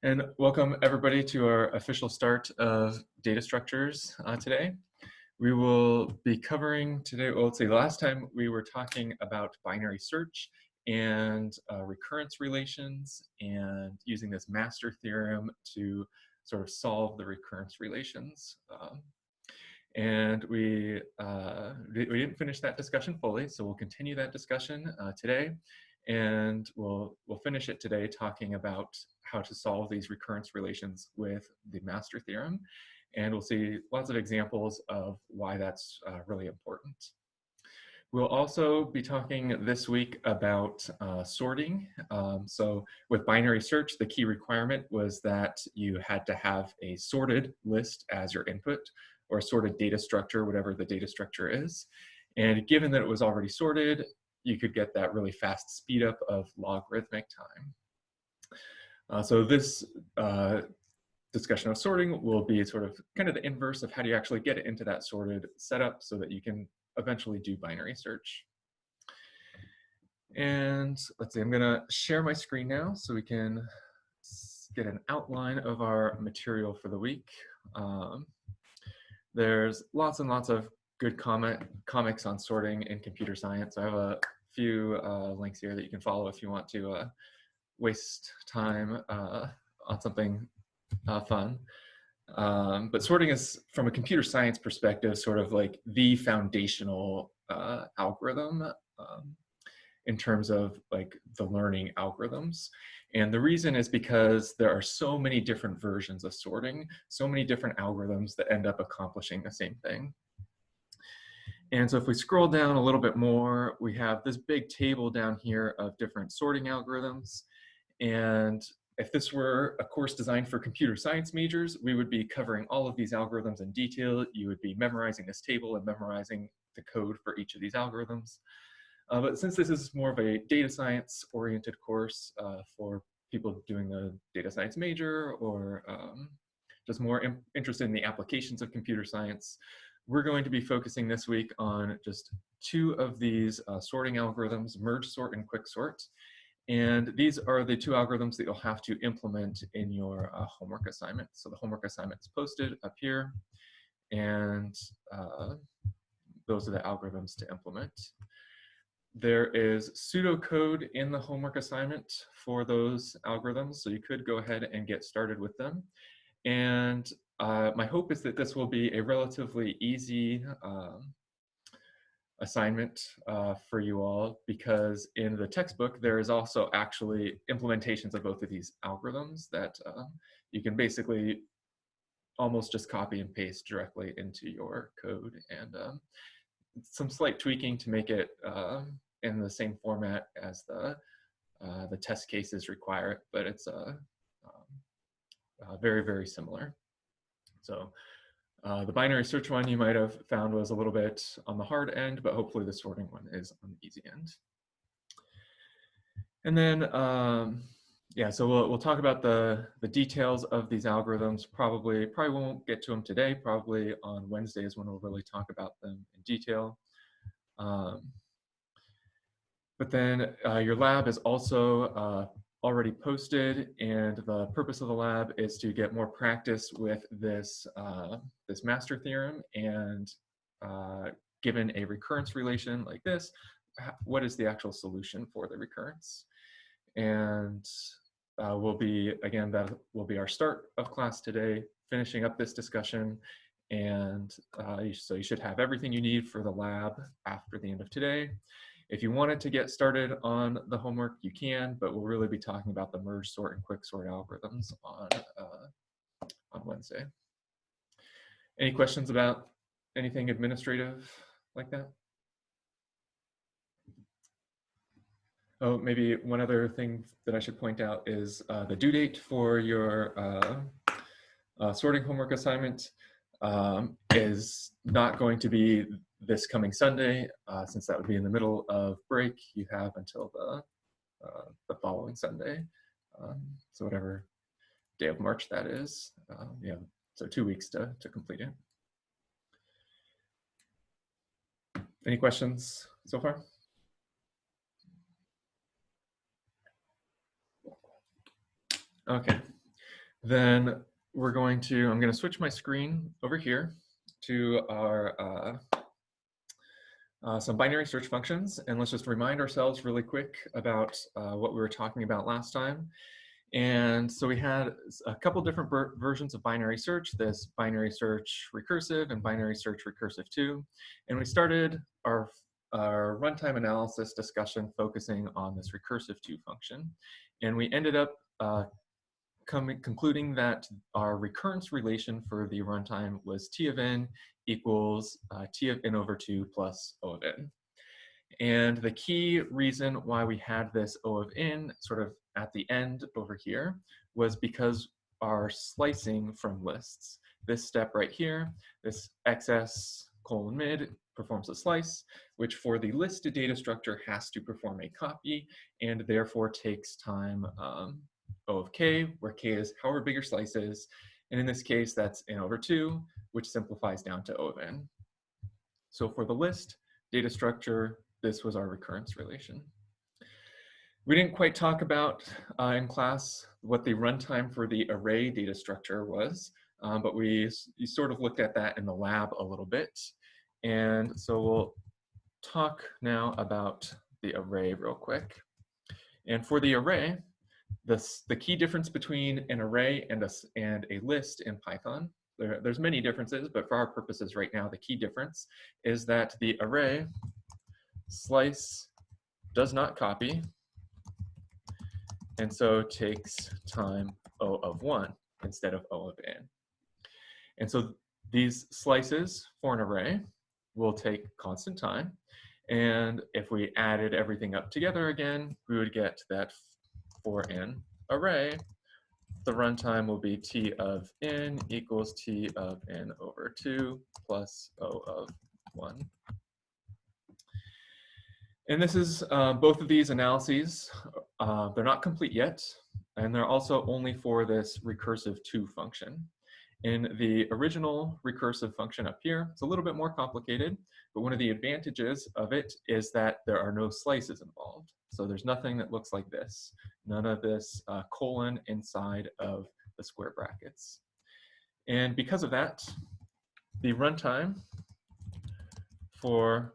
And welcome everybody to our official start of data structures today. We will be covering today, well, let's see, last time we were talking about binary search and recurrence relations and using this master theorem to sort of solve the recurrence relations. And we didn't finish that discussion fully, so we'll continue that discussion today. And we'll finish it today talking about how to solve these recurrence relations with the master theorem. And we'll see lots of examples of why that's really important. We'll also be talking this week about sorting. So with binary search, the key requirement was that you had to have a sorted list as your input, or a sorted data structure, whatever the data structure is. And given that it was already sorted, you could get that really fast speed up of logarithmic time. So this discussion of sorting will be sort of kind of the inverse of how do you actually get it into that sorted setup so that you can eventually do binary search. And let's see, I'm gonna share my screen now so we can get an outline of our material for the week. There's lots and lots of good comics on sorting in computer science. I have a few links here that you can follow if you want to waste time on something fun. But sorting is, from a computer science perspective, sort of like the foundational algorithm in terms of like the learning algorithms. And the reason is because there are so many different versions of sorting, so many different algorithms that end up accomplishing the same thing. And so if we scroll down a little bit more, we have this big table down here of different sorting algorithms. And if this were a course designed for computer science majors, we would be covering all of these algorithms in detail. You would be memorizing this table and memorizing the code for each of these algorithms. But since this is more of a data science oriented course for people doing the data science major or just more interested in the applications of computer science, we're going to be focusing this week on just two of these sorting algorithms, merge sort and quick sort. And these are the two algorithms that you'll have to implement in your homework assignment. So the homework assignment is posted up here, and those are the algorithms to implement. There is pseudocode in the homework assignment for those algorithms, so you could go ahead and get started with them. And my hope is that this will be a relatively easy assignment for you all, because in the textbook, there is also actually implementations of both of these algorithms that you can basically almost just copy and paste directly into your code, and some slight tweaking to make it in the same format as the test cases require it, but it's very, very similar. So the binary search one you might have found was a little bit on the hard end, but hopefully the sorting one is on the easy end. And then, yeah, so we'll talk about the details of these algorithms. Probably won't get to them today. Probably on Wednesday is when we'll really talk about them in detail. But then your lab is also already posted, and the purpose of the lab is to get more practice with this this master theorem, and given a recurrence relation like this, what is the actual solution for the recurrence? And we'll be, again, that will be our start of class today, finishing up this discussion. And so you should have everything you need for the lab after the end of today. If you wanted to get started on the homework, you can, but we'll really be talking about the merge sort and quick sort algorithms on Wednesday. Any questions about anything administrative like that? Oh, maybe one other thing that I should point out is the due date for your sorting homework assignment is not going to be this coming Sunday, since that would be in the middle of break. You have until the following Sunday, so whatever day of March that is. Yeah, so 2 weeks to complete it. Any questions so far? Okay. Then I'm going to switch my screen over here to our some binary search functions, and let's just remind ourselves really quick about what we were talking about last time. And so we had a couple different versions of binary search, this binary search recursive and binary search recursive 2. And we started our runtime analysis discussion focusing on this recursive 2 function. And we ended up concluding that our recurrence relation for the runtime was T of n equals T of n over 2 plus O of n. And the key reason why we had this O of n sort of at the end over here was because our slicing from lists, this step right here, this XS colon mid performs a slice, which for the listed data structure has to perform a copy and therefore takes time O of k, where k is however big your slice is. And in this case, that's n over 2, which simplifies down to O of n. So for the list data structure, this was our recurrence relation. We didn't quite talk about in class what the runtime for the array data structure was, but you sort of looked at that in the lab a little bit. And so we'll talk now about the array real quick. And for the array, the key difference between an array and a list in Python, there's many differences, but for our purposes right now, the key difference is that the array slice does not copy, and so takes time O of 1 instead of O of n. And so these slices for an array will take constant time. And if we added everything up together again, we would get that for an array, the runtime will be T of n equals T of n over 2 plus O of 1. And this is both of these analyses, they're not complete yet, and they're also only for this recursive 2 function. In the original recursive function up here, it's a little bit more complicated, but one of the advantages of it is that there are no slices involved. So there's nothing that looks like this, none of this colon inside of the square brackets. And because of that, the runtime for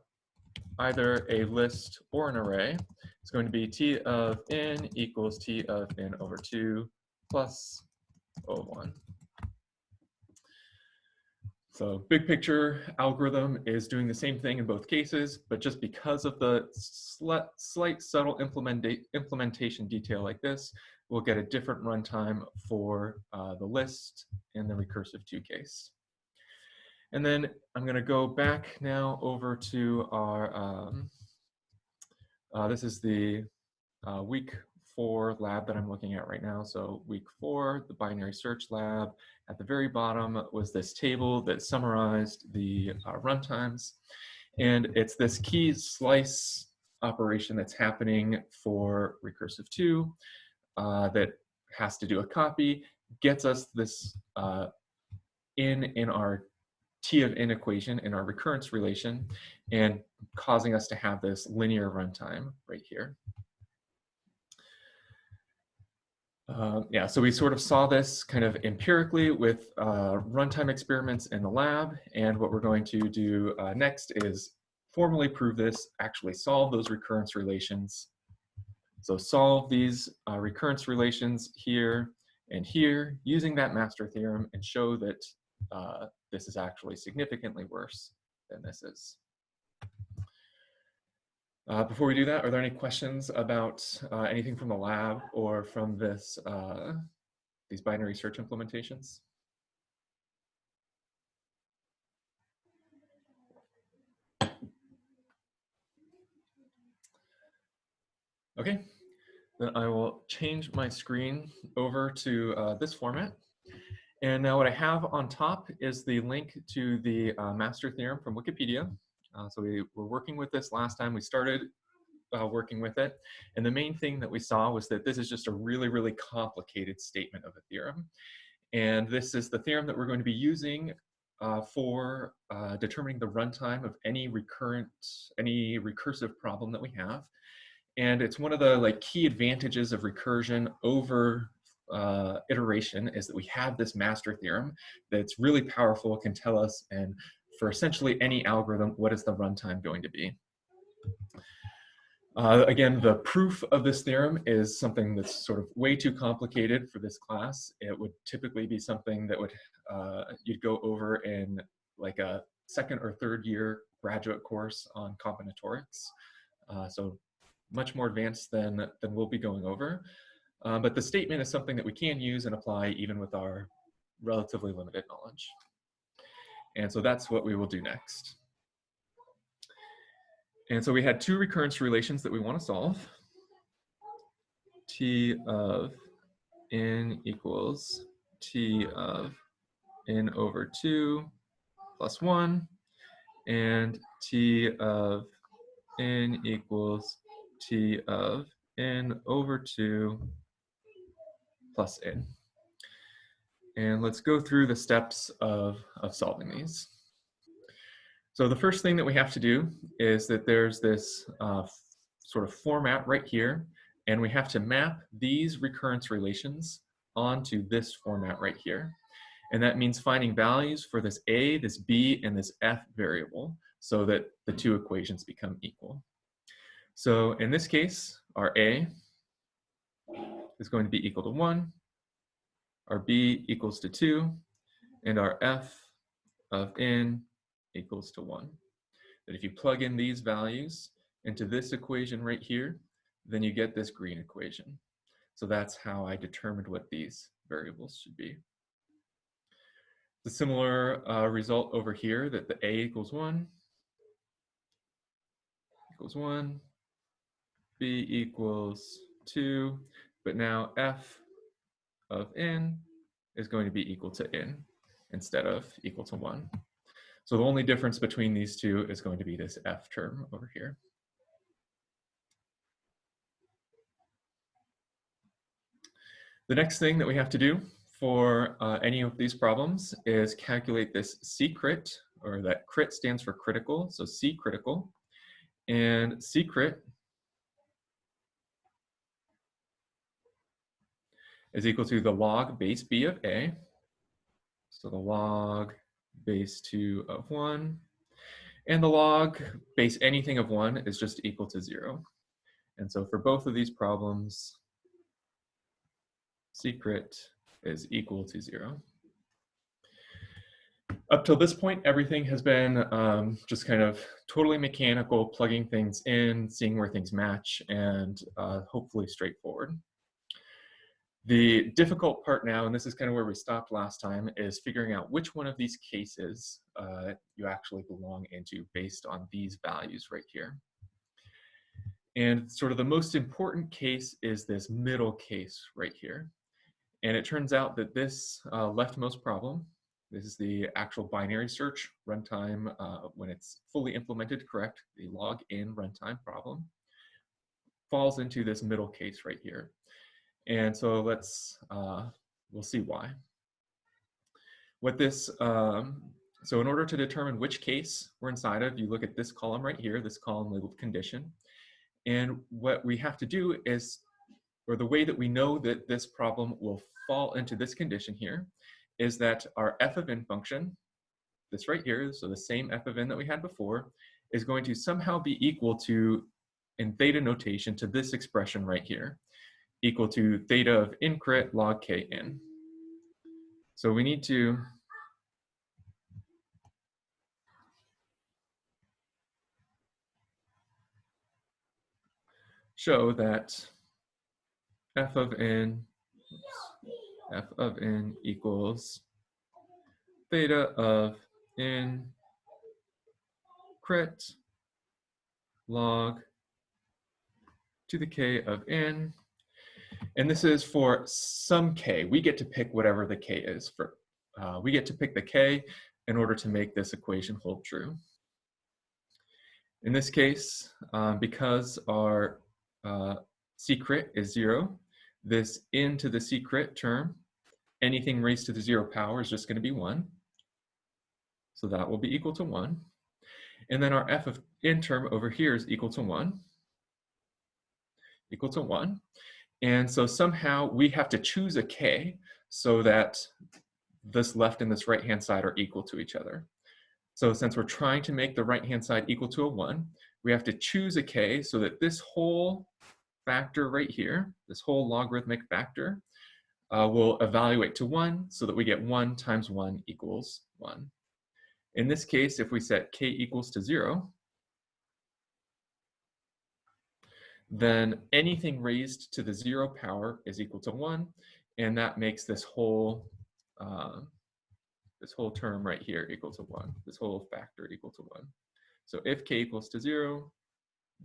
either a list or an array is going to be T of n equals T of n over 2 plus O of 1. So big picture algorithm is doing the same thing in both cases, but just because of the slight subtle implementation detail like this, we'll get a different runtime for the list in the recursive 2 case. And then I'm going to go back now over to our, this is the week 4 lab that I'm looking at right now. So week 4, the binary search lab. At the very bottom was this table that summarized the runtimes. And it's this key slice operation that's happening for recursive 2 that has to do a copy, gets us this in our T of n equation in our recurrence relation, and causing us to have this linear runtime right here. Yeah, so we sort of saw this kind of empirically with runtime experiments in the lab, and what we're going to do next is formally prove this, actually solve those recurrence relations. So solve these recurrence relations here and here using that master theorem and show that this is actually significantly worse than this is. Before we do that, are there any questions about anything from the lab or from this these binary search implementations? Okay, then I will change my screen over to this format. And now what I have on top is the link to the master theorem from Wikipedia. So we were working with this last time we started working with it. And the main thing that we saw was that this is just a really, really complicated statement of a theorem. And this is the theorem that we're going to be using for determining the runtime of any recursive problem that we have. And it's one of the key advantages of recursion over iteration is that we have this master theorem that's really powerful, can tell us, and for essentially any algorithm, what is the runtime going to be. Again, the proof of this theorem is something that's sort of way too complicated for this class. It would typically be something that would you'd go over in like a second or third year graduate course on combinatorics. So much more advanced than we'll be going over. But the statement is something that we can use and apply even with our relatively limited knowledge. And so that's what we will do next. And so we had two recurrence relations that we want to solve. T of n equals T of n over 2 plus 1, and T of n equals T of n over 2 plus n. And let's go through the steps of solving these. So the first thing that we have to do is that there's this sort of format right here, and we have to map these recurrence relations onto this format right here. And that means finding values for this a, this b, and this f variable so that the two equations become equal. So in this case, our a is going to be equal to 1, our b equals to 2, and our f of n equals to 1. That if you plug in these values into this equation right here, then you get this green equation. So that's how I determined what these variables should be. The similar result over here, that the a equals 1, b equals 2, but now f of n is going to be equal to n instead of equal to 1. So the only difference between these two is going to be this f term over here. The next thing that we have to do for any of these problems is calculate this C crit, or that crit stands for critical, so C critical. And C crit is equal to the log base b of a. So the log base 2 of 1. And the log base anything of 1 is just equal to 0. And so for both of these problems, C crit is equal to 0. Up till this point, everything has been just kind of totally mechanical, plugging things in, seeing where things match, and hopefully straightforward. The difficult part now, and this is kind of where we stopped last time, is figuring out which one of these cases you actually belong into based on these values right here. And sort of the most important case is this middle case right here. And it turns out that this leftmost problem, this is the actual binary search runtime when it's fully implemented correct, the log in runtime problem, falls into this middle case right here. And so we'll see why. What this, so in order to determine which case we're inside of, you look at this column right here, this column labeled condition. And what we have to do is, or the way that we know that this problem will fall into this condition here, is that our f of n function, this right here, so the same f of n that we had before, is going to somehow be equal to, in theta notation, to this expression right here, equal to theta of n crit log k n. So we need to show that f of n equals theta of n crit log to the k of n. And this is for some k. We get to pick whatever the k is. We get to pick the k in order to make this equation hold true. In this case, because our C crit is 0, this n to the C crit term, anything raised to the 0 power is just going to be 1. So that will be equal to 1. And then our f of n term over here is equal to 1. And so somehow we have to choose a k so that this left and this right-hand side are equal to each other. So since we're trying to make the right-hand side equal to a 1, we have to choose a k so that this whole factor right here, this whole logarithmic factor, will evaluate to 1 so that we get 1 times 1 equals 1. In this case, if we set k equals to 0, then anything raised to the 0 power is equal to 1, and that makes this whole term right here equal to 1, this whole factor equal to 1. So if k equals to 0,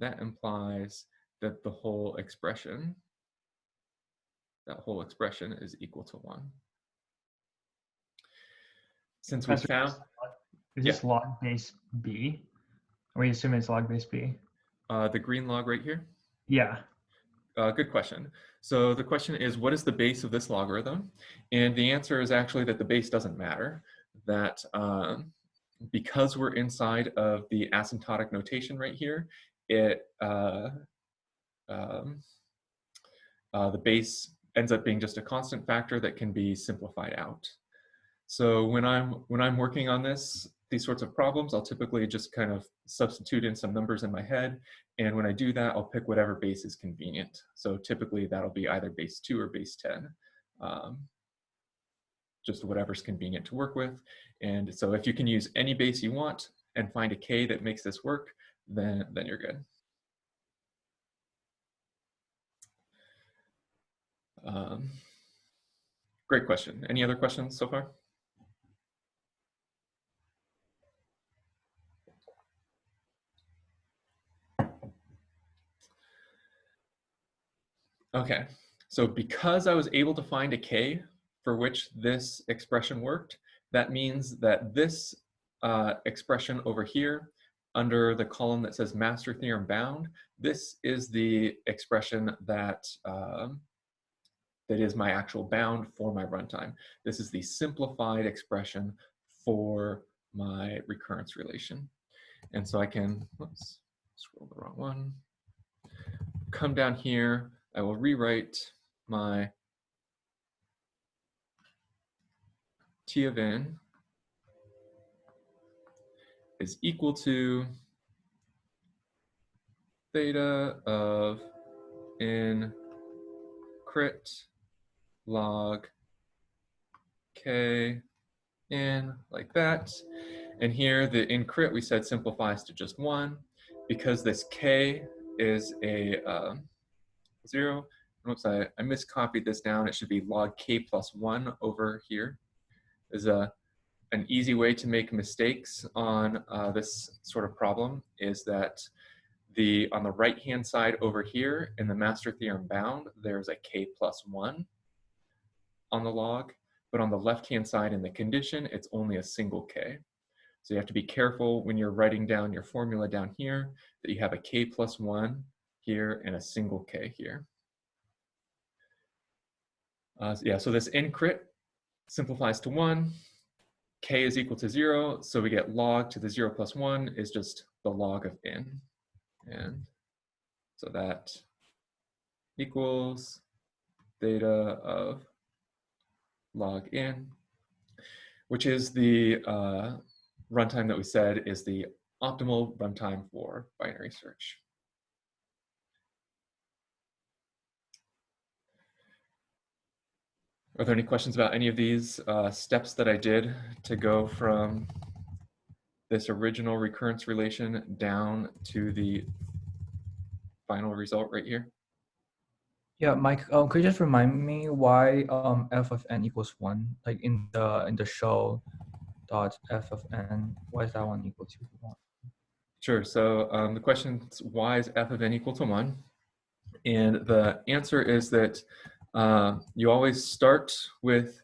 that implies that the whole expression, is equal to 1. Since we found... Is this log base b? Are we assuming it's log base b? The green log right here? Yeah. Good question. So the question is, what is the base of this logarithm? And the answer is actually that the base doesn't matter, that because we're inside of the asymptotic notation right here, the base ends up being just a constant factor that can be simplified out. So when I'm working on these sorts of problems, I'll typically just kind of substitute in some numbers in my head. And when I do that, I'll pick whatever base is convenient. So typically that'll be either base 2 or base 10, just whatever's convenient to work with. And so if you can use any base you want and find a k that makes this work, then you're good. Great question. Any other questions so far? Okay, so because I was able to find a k for which this expression worked, that means that this expression over here under the column that says master theorem bound, this is the expression that is my actual bound for my runtime. This is the simplified expression for my recurrence relation. And so I can, oops, scroll the wrong one, come down here, I will rewrite my T of n is equal to theta of n crit log k n, like that. And here the in crit we said simplifies to just 1. Because this k is a 0, oops, I miscopied this down. It should be log k plus 1 over here. Is an easy way to make mistakes on this sort of problem is that on the right-hand side over here in the master theorem bound, there's a k plus 1 on the log, but on the left-hand side in the condition, it's only a single k. So you have to be careful when you're writing down your formula down here that you have a k plus 1 here and a single k here. Yeah, so this n crit simplifies to 1. K is equal to 0, so we get log to the 0 plus 1 is just the log of n. And so that equals theta of log n, which is the runtime that we said is the optimal runtime for binary search. Are there any questions about any of these steps that I did to go from this original recurrence relation down to the final result right here? Yeah, Mike, could you just remind me why f of n equals 1? Like in the show dot f of n, why is that one equal to 1? Sure. So the question is, why is f of n equal to 1? And the answer is that you always start with,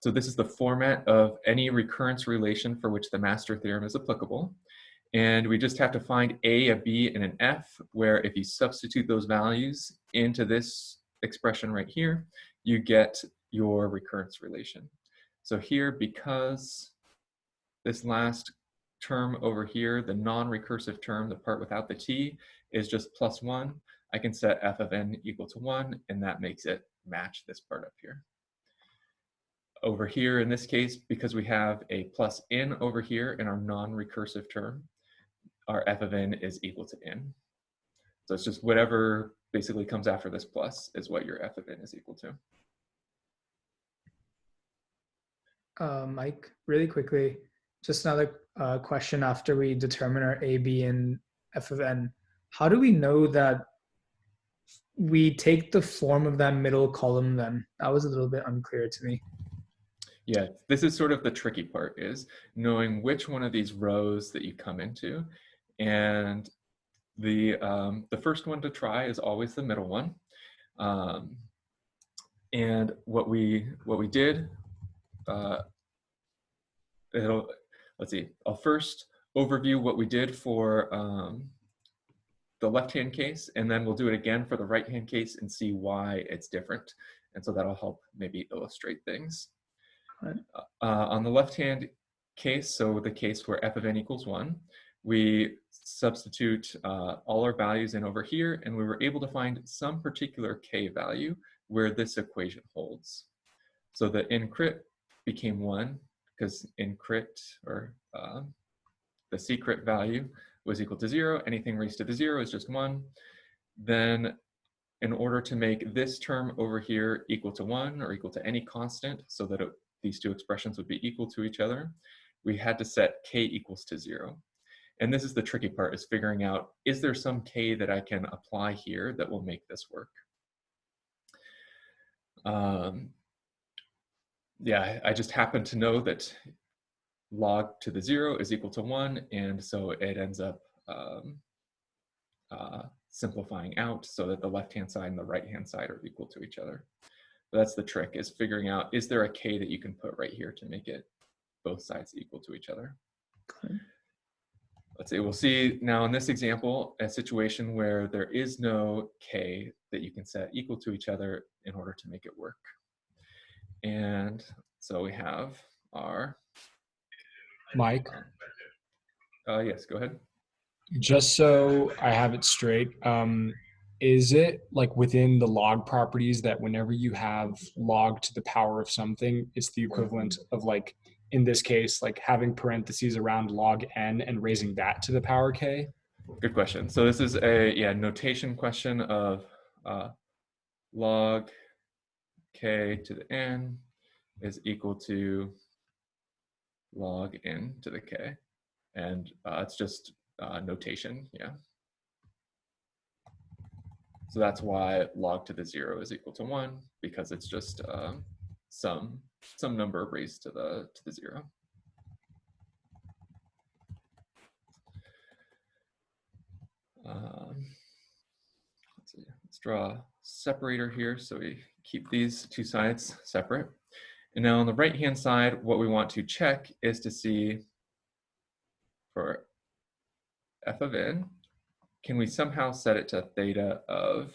so this is the format of any recurrence relation for which the master theorem is applicable. And we just have to find a b, and an f, where if you substitute those values into this expression right here, you get your recurrence relation. So here, because this last term over here, the non-recursive term, the part without the t, is just plus 1, I can set f of n equal to 1, and that makes it match this part up here. Over here, in this case, because we have a plus n over here in our non-recursive term, our f of n is equal to n. So it's just whatever basically comes after this plus is what your f of n is equal to. Mike, really quickly, just another question after we determine our a, b, and f of n. How do we know that we take the form of that middle column then? That was a little bit unclear to me. Yeah, this is sort of the tricky part, is knowing which one of these rows that you come into. And the first one to try is always the middle one. And what we did, let's see, I'll first overview what we did for the left-hand case, and then we'll do it again for the right-hand case and see why it's different. And so that'll help maybe illustrate things. Right. On the left-hand case, so the case where f of n equals 1, we substitute all our values in over here, and we were able to find some particular k value where this equation holds. So the incrit became 1 because incrit, or the secret value, was equal to 0. Anything raised to the 0 is just 1. Then in order to make this term over here equal to 1 or equal to any constant so that these two expressions would be equal to each other, we had to set k equals to 0. And this is the tricky part, is figuring out, is there some k that I can apply here that will make this work? Yeah, I just happen to know that log to the 0 is equal to 1, and so it ends up simplifying out so that the left-hand side and the right-hand side are equal to each other. But that's the trick, is figuring out, is there a k that you can put right here to make it both sides equal to each other? Okay. Let's see, we'll see now in this example, a situation where there is no k that you can set equal to each other in order to make it work. And so we have our... Mike, yes, go ahead. just so I have it straight, is it like within the log properties that whenever you have log to the power of something, it's the equivalent of, like, in this case, like having parentheses around log n and raising that to the power k? Good question. So this is a notation question of log k to the n is equal to log n to the k. And it's just notation, yeah. So that's why log to the 0 is equal to 1, because it's just some number raised to the 0. Let's see. Let's draw a separator here so we keep these two sides separate. And now on the right-hand side, what we want to check is to see for f of n, can we somehow set it to theta of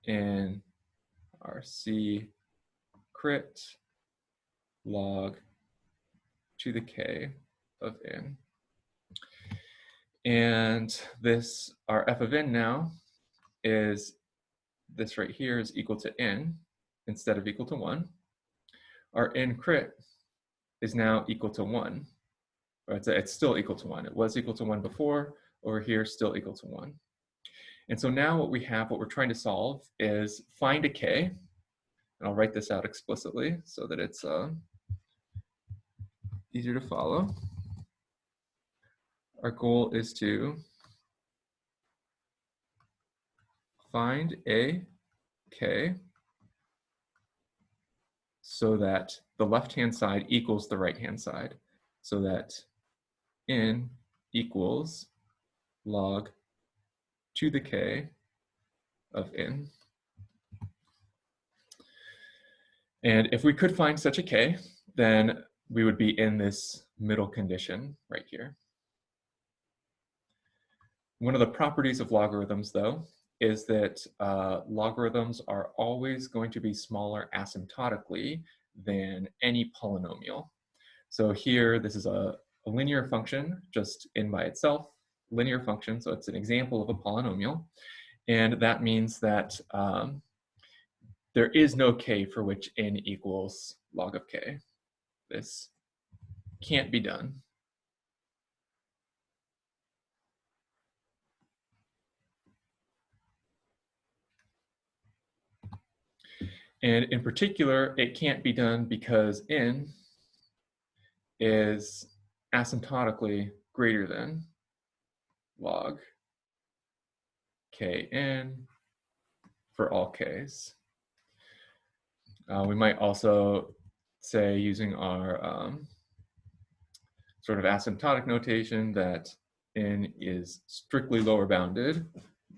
in our c crit log to the k of n. And this, our f of n now, is this right here is equal to n instead of equal to 1. Our n crit is now equal to 1. Or it's still equal to 1. It was equal to 1 before. Over here, still equal to 1. And so now what we have, what we're trying to solve, is find a k. And I'll write this out explicitly so that it's easier to follow. Our goal is to find a k so that the left-hand side equals the right-hand side, so that n equals log to the k of n. And if we could find such a k, then we would be in this middle condition right here. One of the properties of logarithms, though, is that logarithms are always going to be smaller asymptotically than any polynomial. So here, this is a linear function just in by itself, linear function, so it's an example of a polynomial. And that means that there is no k for which n equals log of k. This can't be done. And in particular, it can't be done because n is asymptotically greater than log kn for all k's. We might also say, using our sort of asymptotic notation, that n is strictly lower bounded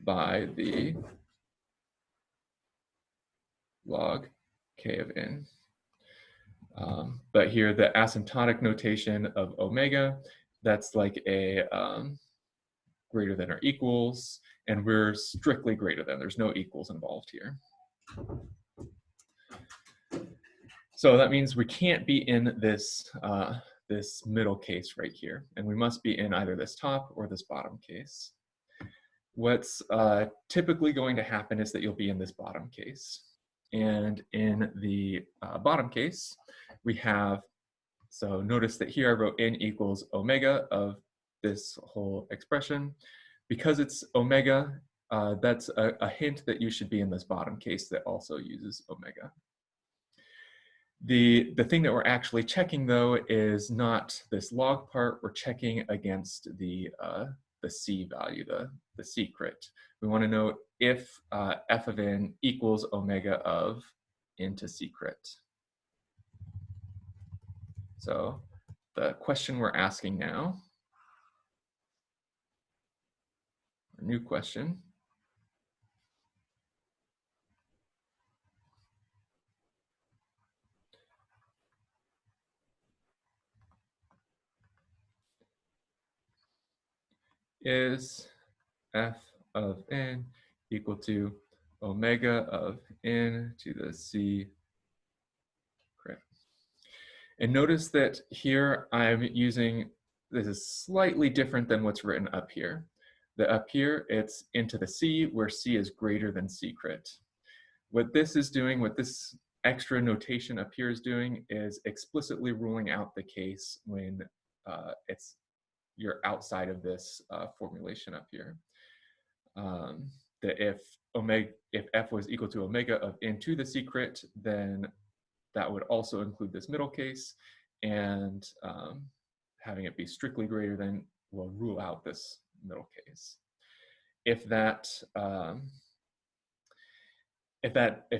by the log k of n. But here, the asymptotic notation of omega, that's like a greater than or equals, and we're strictly greater than. There's no equals involved here. So that means we can't be in this, this middle case right here, and we must be in either this top or this bottom case. What's typically going to happen is that you'll be in this bottom case. And in the bottom case, we have, so notice that here I wrote n equals omega of this whole expression. Because it's omega, that's a hint that you should be in this bottom case that also uses omega. The thing that we're actually checking, though, is not this log part. We're checking against the c value, the secret. We want to know if f of n equals omega of n to secret. So the question we're asking now, a new question, is f of n equal to omega of n to the c. Correct. And notice that here I'm using, this is slightly different than what's written up here. The up here, it's n to the c, where c is greater than secret. What this is doing, what this extra notation up here is doing, is explicitly ruling out the case when you're outside of this formulation up here. That if f was equal to omega of n to the secret, then that would also include this middle case, and having it be strictly greater than will rule out this middle case. If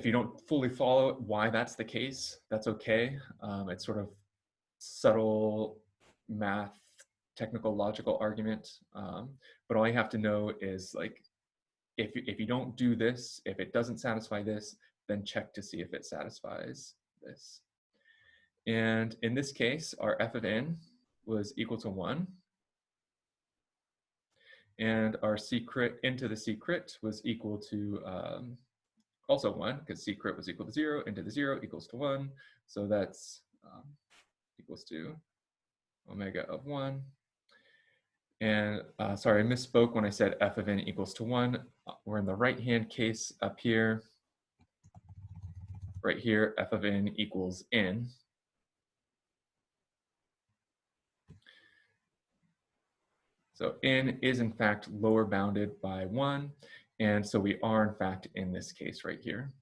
you don't fully follow why that's the case, that's okay. It's sort of subtle math, technical, logical argument. But all you have to know is, like, if you don't do this, if it doesn't satisfy this, then check to see if it satisfies this. And in this case, our f of n was equal to 1. And our secret into the secret was equal to also 1, because secret was equal to 0, into the 0 equals to 1. So that's equals to omega of 1. And sorry, I misspoke when I said f of n equals to 1. We're in the right-hand case up here. Right here, f of n equals n. So n is in fact lower bounded by 1. And so we are in fact in this case right here.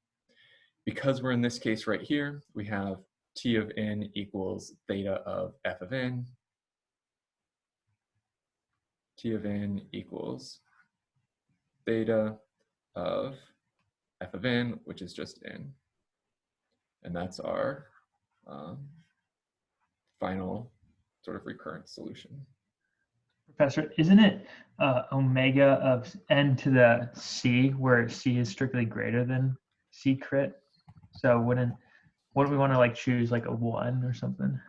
Because we're in this case right here, we have t of n equals theta of f of n. T of n equals theta of f of n, which is just n. And that's our final sort of recurrent solution. Professor, isn't it omega of n to the c, where c is strictly greater than secret? So wouldn't we want to like choose like a 1 or something?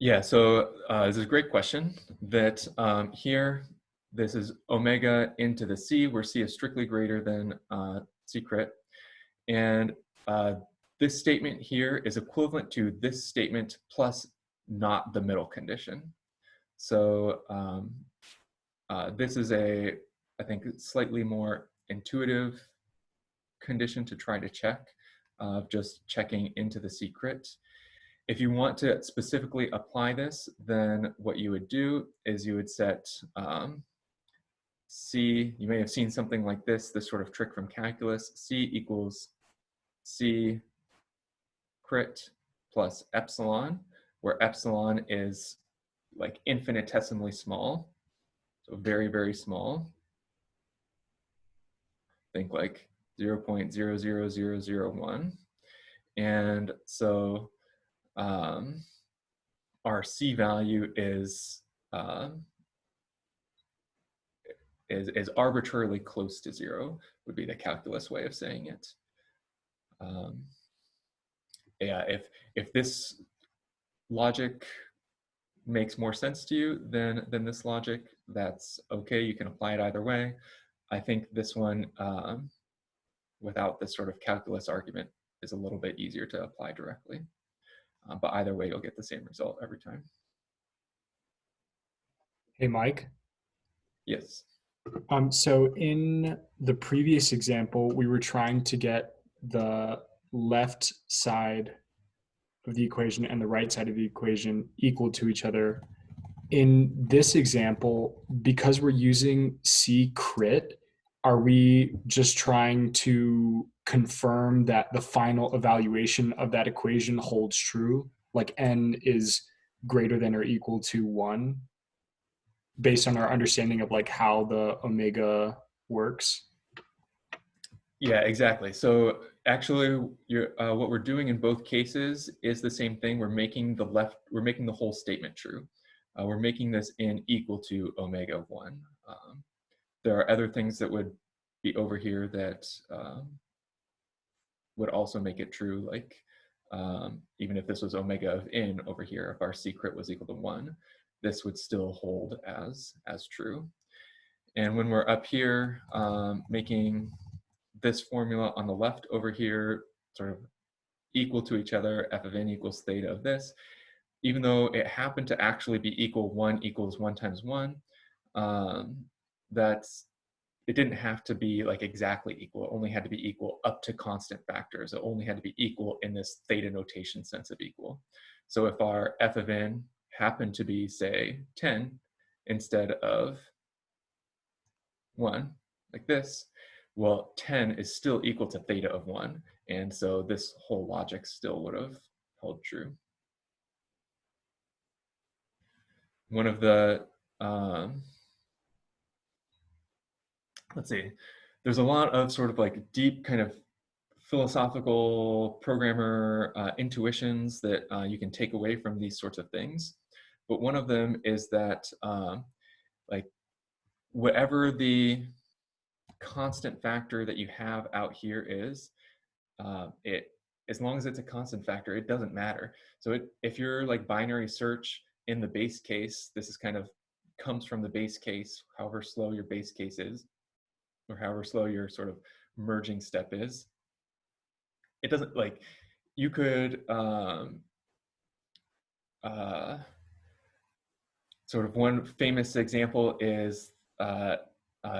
Yeah, so this is a great question. That here, this is omega into the c, where c is strictly greater than secret. And this statement here is equivalent to this statement plus not the middle condition. So This is I think, slightly more intuitive condition to try to check, just checking into the secret. If you want to specifically apply this, then what you would do is you would set C, you may have seen something like this sort of trick from calculus, C equals C crit plus epsilon, where epsilon is like infinitesimally small, so very, very small. Think like 0.00001. And so our C value is arbitrarily close to 0, would be the calculus way of saying it. Yeah, if this logic makes more sense to you than this logic, that's okay. You can apply it either way. I think this one, without this sort of calculus argument, is a little bit easier to apply directly. But either way, you'll get the same result every time. Hey, Mike. Yes. So in the previous example, we were trying to get the left side of the equation and the right side of the equation equal to each other. In this example, because we're using C crit, are we just trying to confirm that the final evaluation of that equation holds true? Like n is greater than or equal to 1, based on our understanding of like how the omega works? Yeah, exactly. So actually, what we're doing in both cases is the same thing. We're making the whole statement true. We're making this n equal to omega 1. There are other things that would be over here that would also make it true, like even if this was omega of n over here, if our secret was equal to 1, this would still hold as true. And when we're up here making this formula on the left over here sort of equal to each other, f of n equals theta of this, even though it happened to actually be equal 1 equals 1 times 1, it didn't have to be like exactly equal. It only had to be equal up to constant factors. It only had to be equal in this theta notation sense of equal. So if our f of n happened to be, say, 10 instead of 1, like this, well, 10 is still equal to theta of 1. And so this whole logic still would have held true. One of the, let's see, there's a lot of sort of like deep kind of philosophical programmer intuitions that you can take away from these sorts of things. But one of them is that like whatever the constant factor that you have out here is, as long as it's a constant factor, it doesn't matter. So if you're like binary search in the base case, this is kind of comes from the base case, however slow your base case is, or however slow your sort of merging step is. It doesn't, like, you could sort of one famous example is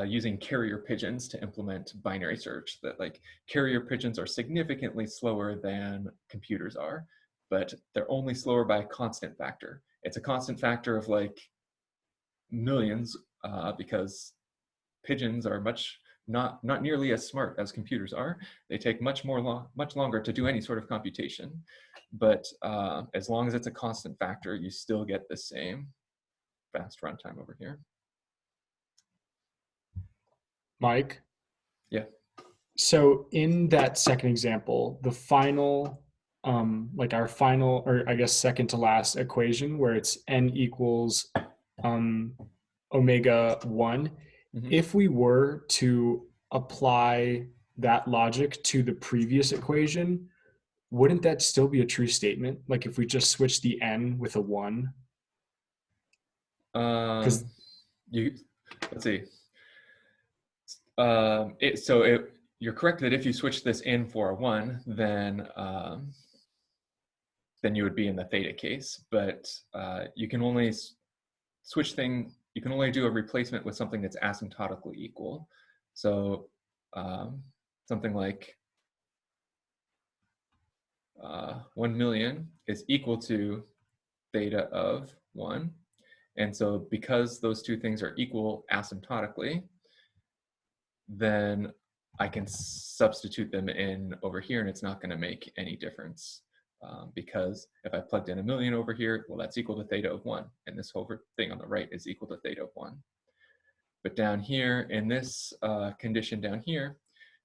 using carrier pigeons to implement binary search. That like carrier pigeons are significantly slower than computers are, but they're only slower by a constant factor. It's a constant factor of like millions because pigeons are not nearly as smart as computers are. They take much longer to do any sort of computation. But as long as it's a constant factor, you still get the same fast runtime over here. Mike? Yeah. So in that second example, the final, like our final, or I guess second to last equation where it's n equals omega 1, if we were to apply that logic to the previous equation, wouldn't that still be a true statement? Like if we just switch the n with a 1? Let's see. You're correct that if you switch this in for a 1, then you would be in the theta case. But you can only switch things you can only do a replacement with something that's asymptotically equal. So something like 1 million is equal to theta of 1. And so because those two things are equal asymptotically, then I can substitute them in over here and it's not going to make any difference. Because if I plugged in 1 million over here, well, that's equal to theta of 1. And this whole thing on the right is equal to theta of 1. But down here in this condition down here,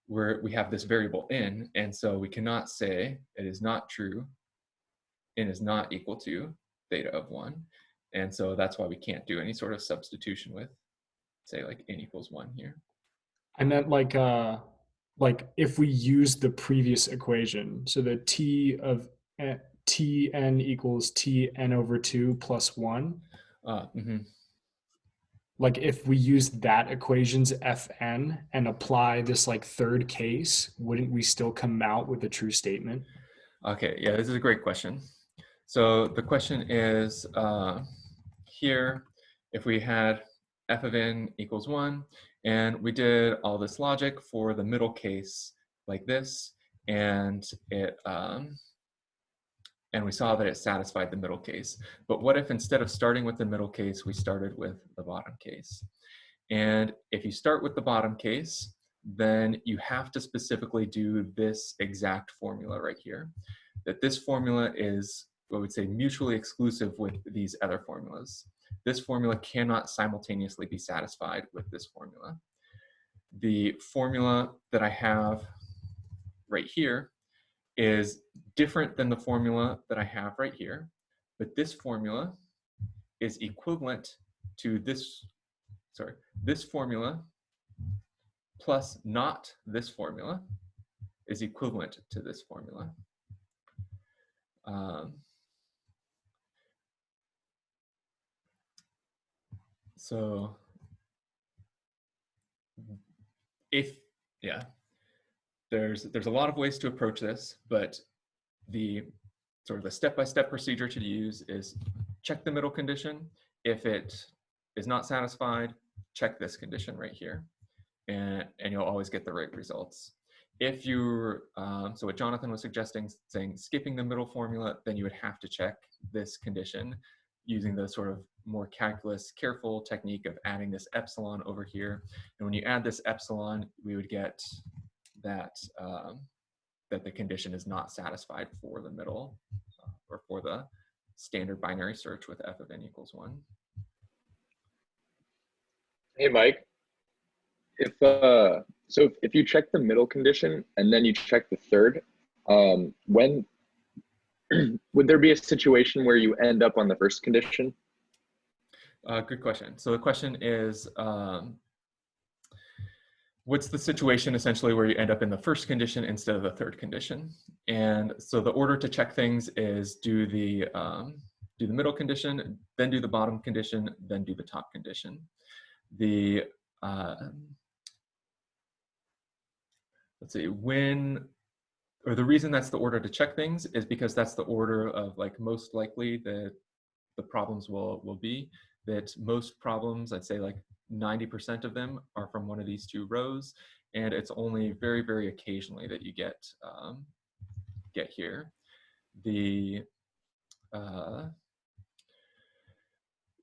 where we have this variable n, and so we cannot say it is not true, n is not equal to theta of 1. And so that's why we can't do any sort of substitution with, say, like n equals 1 here. I meant like if we use the previous equation, so the t of tn equals tn over 2 plus 1. Like if we use that equation's fn and apply this like third case, wouldn't we still come out with a true statement? Okay, yeah, this is a great question. So the question is here, if we had f of n equals 1, and we did all this logic for the middle case like this, and we saw that it satisfied the middle case. But what if instead of starting with the middle case, we started with the bottom case? And if you start with the bottom case, then you have to specifically do this exact formula right here. That this formula is, I would say, mutually exclusive with these other formulas. This formula cannot simultaneously be satisfied with this formula. The formula that I have right here is different than the formula that I have right here, but this formula is equivalent to this, this formula plus not this formula is equivalent to this formula. So there's a lot of ways to approach this, but the sort of the step-by-step procedure to use is check the middle condition. If it is not satisfied, check this condition right here, and you'll always get the right results. If you're, so what Jonathan was suggesting, saying skipping the middle formula, then you would have to check this condition using the sort of more calculus careful technique of adding this epsilon over here. And when you add this epsilon, we would get that that the condition is not satisfied for the middle or for the standard binary search with f of n equals 1. Hey, Mike. If if you check the middle condition and then you check the third, when would there be a situation where you end up on the first condition? Good question. So the question is, what's the situation essentially where you end up in the first condition instead of the third condition? And so the order to check things is do the middle condition, then do the bottom condition, then do the top condition. The let's see, the reason that's the order to check things is because that's the order of like most likely that the problems will be. That most problems, I'd say like 90% of them are from one of these two rows, and it's only very, very occasionally that you get here.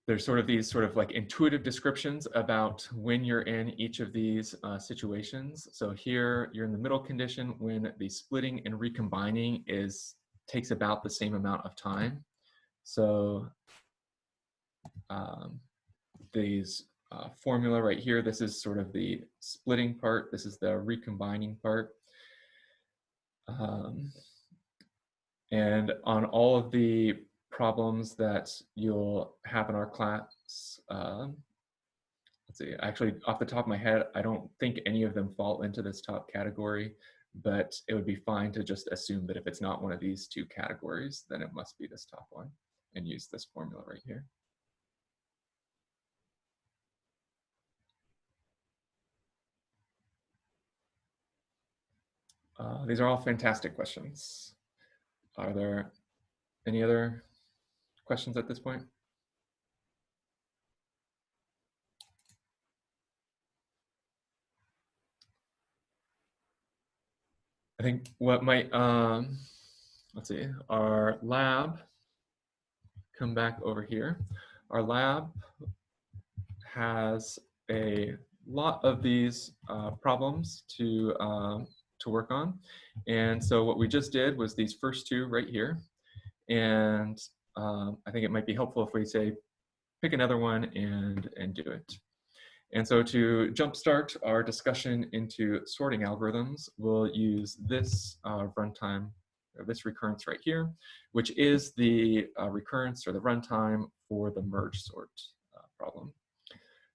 There's sort of these sort of like intuitive descriptions about when you're in each of these situations. So here you're in the middle condition when the splitting and recombining takes about the same amount of time. So these formula right here, this is sort of the splitting part, this is the recombining part. And on all of the problems that you'll have in our class, let's see, actually off the top of my head, I don't think any of them fall into this top category, but it would be fine to just assume that if it's not one of these two categories, then it must be this top one and use this formula right here. These are all fantastic questions. Are there any other questions at this point? think what might, let's see, our lab, come back over here. Our lab has a lot of these problems to work on. And so what we just did was these first two right here. And I think it might be helpful if we say, pick another one and do it. And so to jumpstart our discussion into sorting algorithms, we'll use this runtime, or this recurrence right here, which is the recurrence or the runtime for the merge sort problem.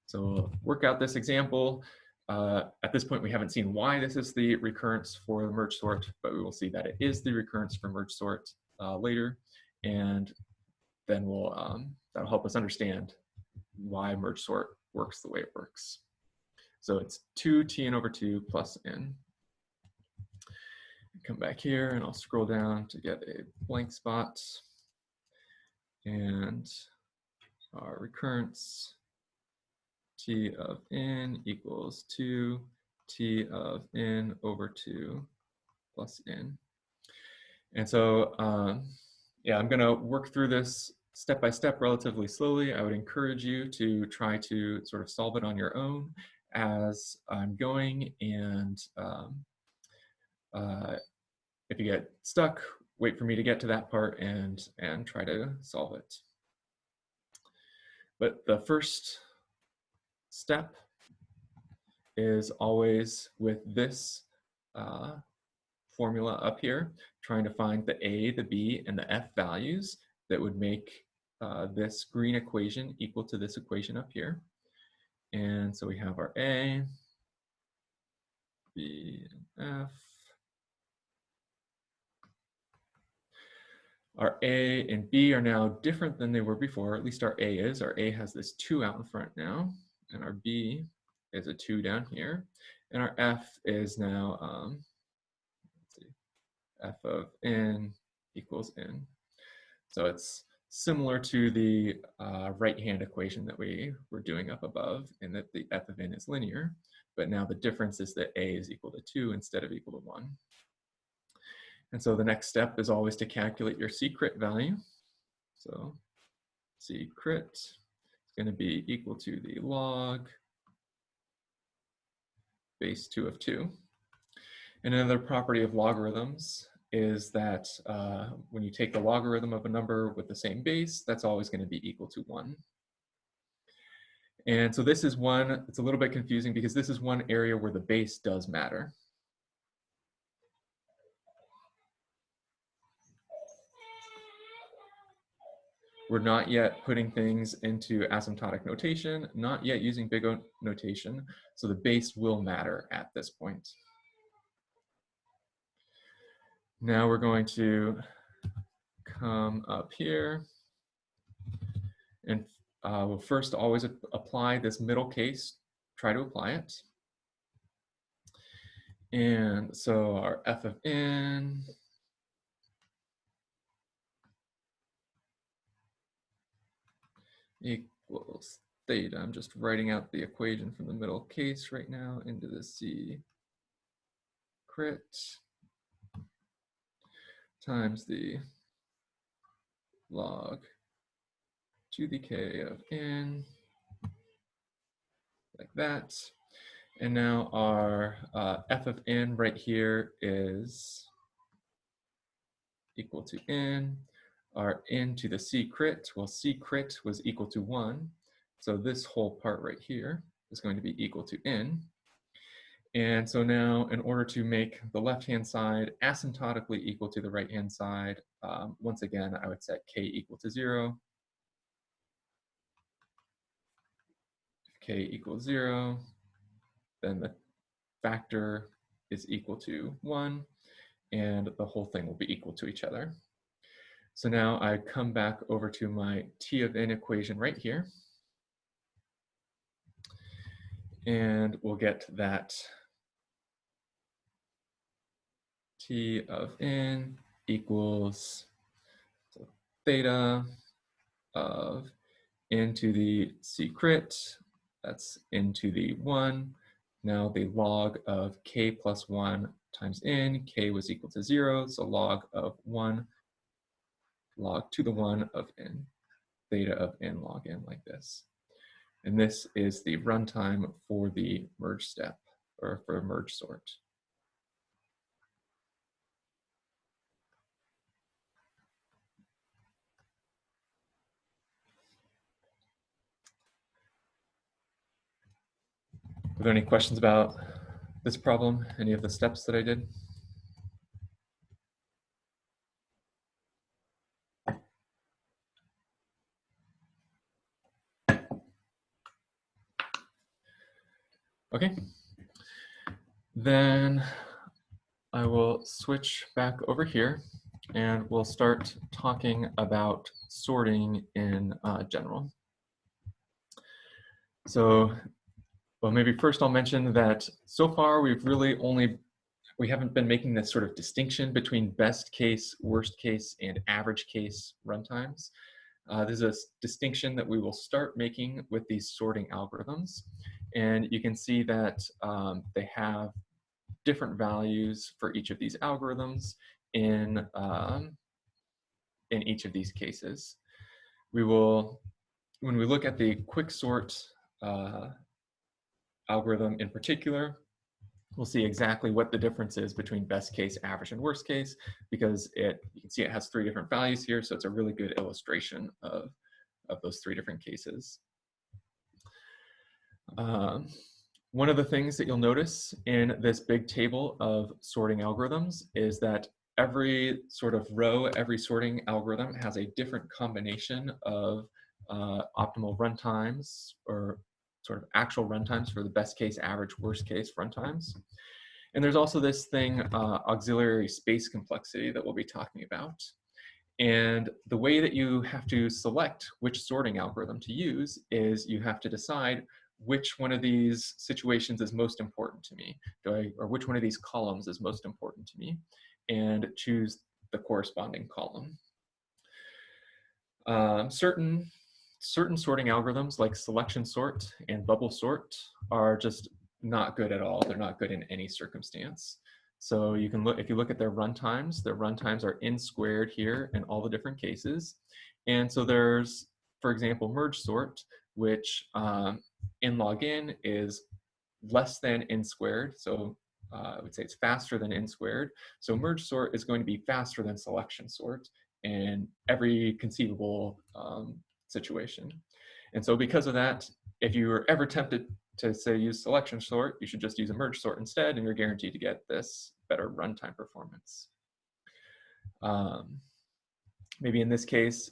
So we'll work out this example. At this point, we haven't seen why this is the recurrence for the merge sort, but we will see that it is the recurrence for merge sort later. And then we'll, that'll help us understand why merge sort works the way it works. So it's 2tn/2 plus n. Come back here and I'll scroll down to get a blank spot. And our recurrence, t of n equals 2t/n/2 plus n. And so, yeah, I'm gonna work through this step by step relatively slowly. I would encourage you to try to sort of solve it on your own as I'm going, and if you get stuck, wait for me to get to that part and try to solve it. But the first step is always with this formula up here, trying to find the a, the b, and the f values that would make this green equation equal to this equation up here. And so we have our a, b, and f. Our a and b are now different than they were before, at least our a is. Our a has this 2 out in front now, and our b is a 2 down here. And our f is now, let's see, f of n equals n. So it's similar to the right-hand equation that we were doing up above, in that the f of n is linear, but now the difference is that a is equal to 2 instead of equal to 1. And so the next step is always to calculate your c-crit value. So c-crit is going to be equal to the log base 2 of 2. And another property of logarithms is that when you take the logarithm of a number with the same base, that's always going to be equal to 1. And so this is one, it's a little bit confusing because this is one area where the base does matter. We're not yet putting things into asymptotic notation, not yet using big O notation, so the base will matter at this point. Now we're going to come up here and we'll first always apply this middle case, try to apply it. And so our f of n equals theta. I'm just writing out the equation from the middle case right now into the c crit times the log to the k of n, like that. And now our f of n right here is equal to n. Our n to the c crit, well, c crit was equal to 1. So this whole part right here is going to be equal to n. And so now, in order to make the left-hand side asymptotically equal to the right-hand side, once again, I would set k equal to 0. If k equals 0, then the factor is equal to 1, and the whole thing will be equal to each other. So now I come back over to my t of n equation right here, and we'll get that t of n equals theta of n to the c crit, that's n to the 1. Now the log of k plus 1 times n, k was equal to 0, so log of 1, log to the 1 of n, theta of n log n, like this. And this is the runtime for the merge step, or for merge sort. Are there any questions about this problem? Any of the steps that I did? Okay. Then I will switch back over here and we'll start talking about sorting in general. So, well, maybe first I'll mention that so far we haven't been making this sort of distinction between best case, worst case, and average case runtimes. This is a distinction that we will start making with these sorting algorithms. And you can see that they have different values for each of these algorithms in each of these cases. We will, when we look at the quicksort algorithm in particular, we'll see exactly what the difference is between best case, average, and worst case, because you can see it has 3 different values here, so it's a really good illustration of those 3 different cases. One of the things that you'll notice in this big table of sorting algorithms is that every sort of row, every sorting algorithm has a different combination of optimal runtimes, or sort of actual runtimes for the best case, average, worst case runtimes. And there's also this thing, auxiliary space complexity, that we'll be talking about. And the way that you have to select which sorting algorithm to use is you have to decide which one of these situations is most important to me, or which one of these columns is most important to me, and choose the corresponding column. Certain sorting algorithms like selection sort and bubble sort are just not good at all. They're not good in any circumstance. So you can look, if you look at their runtimes are n squared here in all the different cases. And so there's, for example, merge sort, which n log n is less than n squared. So I would say it's faster than n squared. So merge sort is going to be faster than selection sort in every conceivable situation. And so because of that, if you were ever tempted to say use selection sort, you should just use a merge sort instead, and you're guaranteed to get this better runtime performance. Maybe in this case,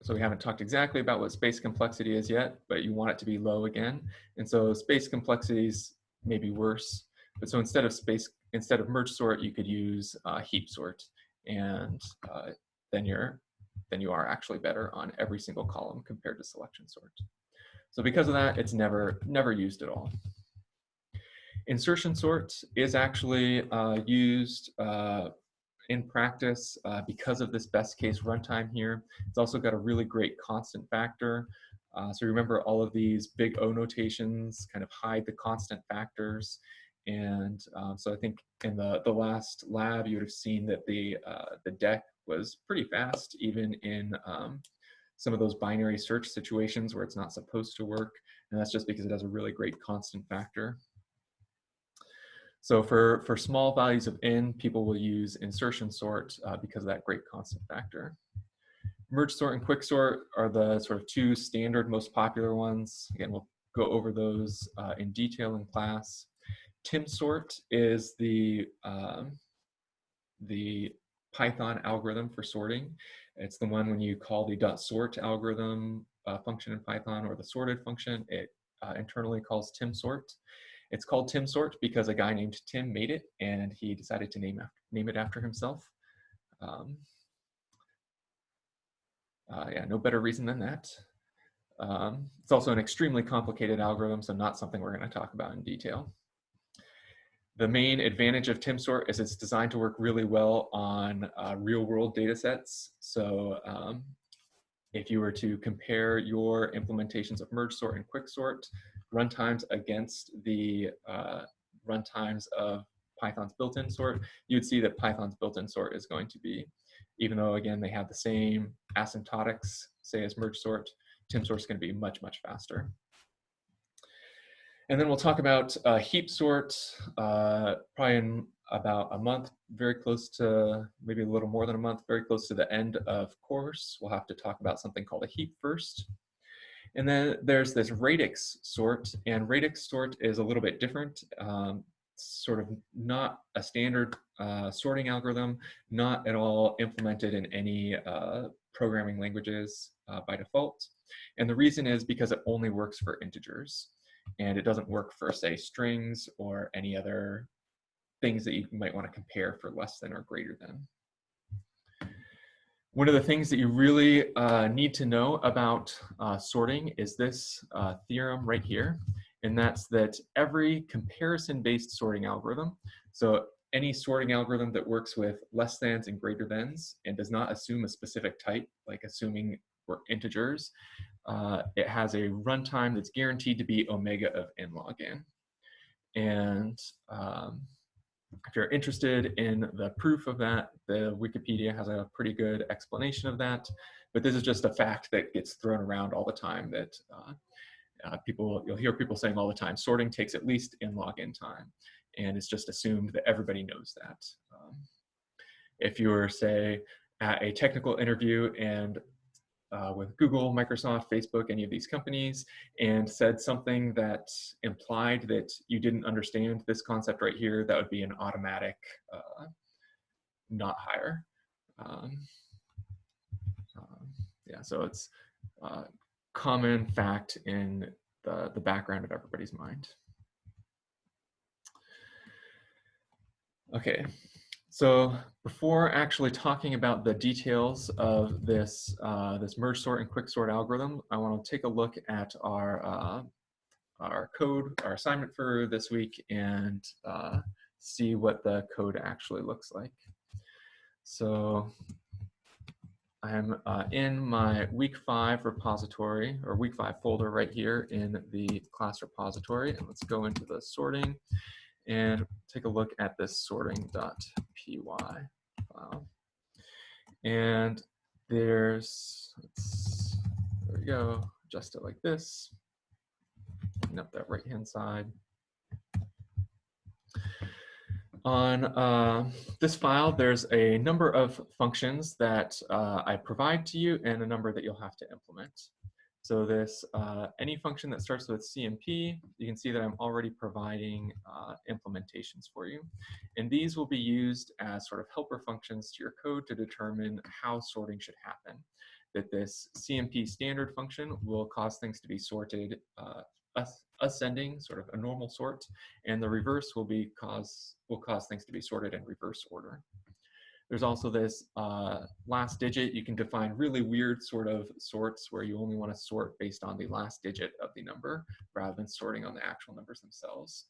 so we haven't talked exactly about what space complexity is yet, but you want it to be low again. And so space complexities may be worse. But so instead of merge sort, you could use heap sort, and then you are actually better on every single column compared to selection sort. So because of that, it's never used at all. Insertion sort is actually used in practice because of this best case runtime here. It's also got a really great constant factor. So remember, all of these big O notations kind of hide the constant factors. And so I think in the last lab, you would have seen that the deck was pretty fast, even in some of those binary search situations where it's not supposed to work. And that's just because it has a really great constant factor. So for small values of n, people will use insertion sort because of that great constant factor. Merge sort and quicksort are the sort of 2 standard most popular ones. Again, we'll go over those in detail in class. Tim sort is the Python algorithm for sorting. It's the one when you call the .sort algorithm function in Python, or the sorted function, it internally calls Tim sort. It's called Tim sort because a guy named Tim made it, and he decided to name it after himself. Yeah, no better reason than that. It's also an extremely complicated algorithm, so not something we're going to talk about in detail. The main advantage of Tim sort is it's designed to work really well on real-world data sets. So if you were to compare your implementations of merge sort and quicksort runtimes against the runtimes of Python's built-in sort, you'd see that Python's built-in sort is going to be, even though again they have the same asymptotics, say as merge sort, timsort is going to be much, much faster. And then we'll talk about heap sort, probably in about a month, very close to, maybe a little more than a month, very close to the end of course. We'll have to talk about something called a heap first. And then there's this radix sort, and radix sort is a little bit different, sort of not a standard sorting algorithm, not at all implemented in any programming languages by default. And the reason is because it only works for integers, and it doesn't work for, say, strings or any other things that you might want to compare for less than or greater than. One of the things that you really need to know about sorting is this theorem right here, and that's that every comparison-based sorting algorithm, so any sorting algorithm that works with less thans and greater thans and does not assume a specific type, like assuming we're integers, it has a runtime that's guaranteed to be omega of n log n. And if you're interested in the proof of that, the Wikipedia has a pretty good explanation of that. But this is just a fact that gets thrown around all the time that you'll hear people saying all the time, sorting takes at least n log n time. And it's just assumed that everybody knows that. If you were, say, at a technical interview and with Google, Microsoft, Facebook, any of these companies, and said something that implied that you didn't understand this concept right here, that would be an automatic not hire. Yeah, so it's a common fact in the background of everybody's mind. Okay. So before actually talking about the details of this, this merge sort and quick sort algorithm, I want to take a look at our code, our assignment for this week, and see what the code actually looks like. So I'm in my week 5 repository, or week 5 folder right here in the class repository, and let's go into the sorting and take a look at this sorting.py file. And there's, there we go, adjust it like this, clean up that right-hand side. On this file, there's a number of functions that I provide to you and a number that you'll have to implement. So this, any function that starts with CMP, you can see that I'm already providing implementations for you. And these will be used as sort of helper functions to your code to determine how sorting should happen. That this CMP standard function will cause things to be sorted ascending, sort of a normal sort, and the reverse will cause things to be sorted in reverse order. There's also this last digit. You can define really weird sort of sorts where you only want to sort based on the last digit of the number rather than sorting on the actual numbers themselves.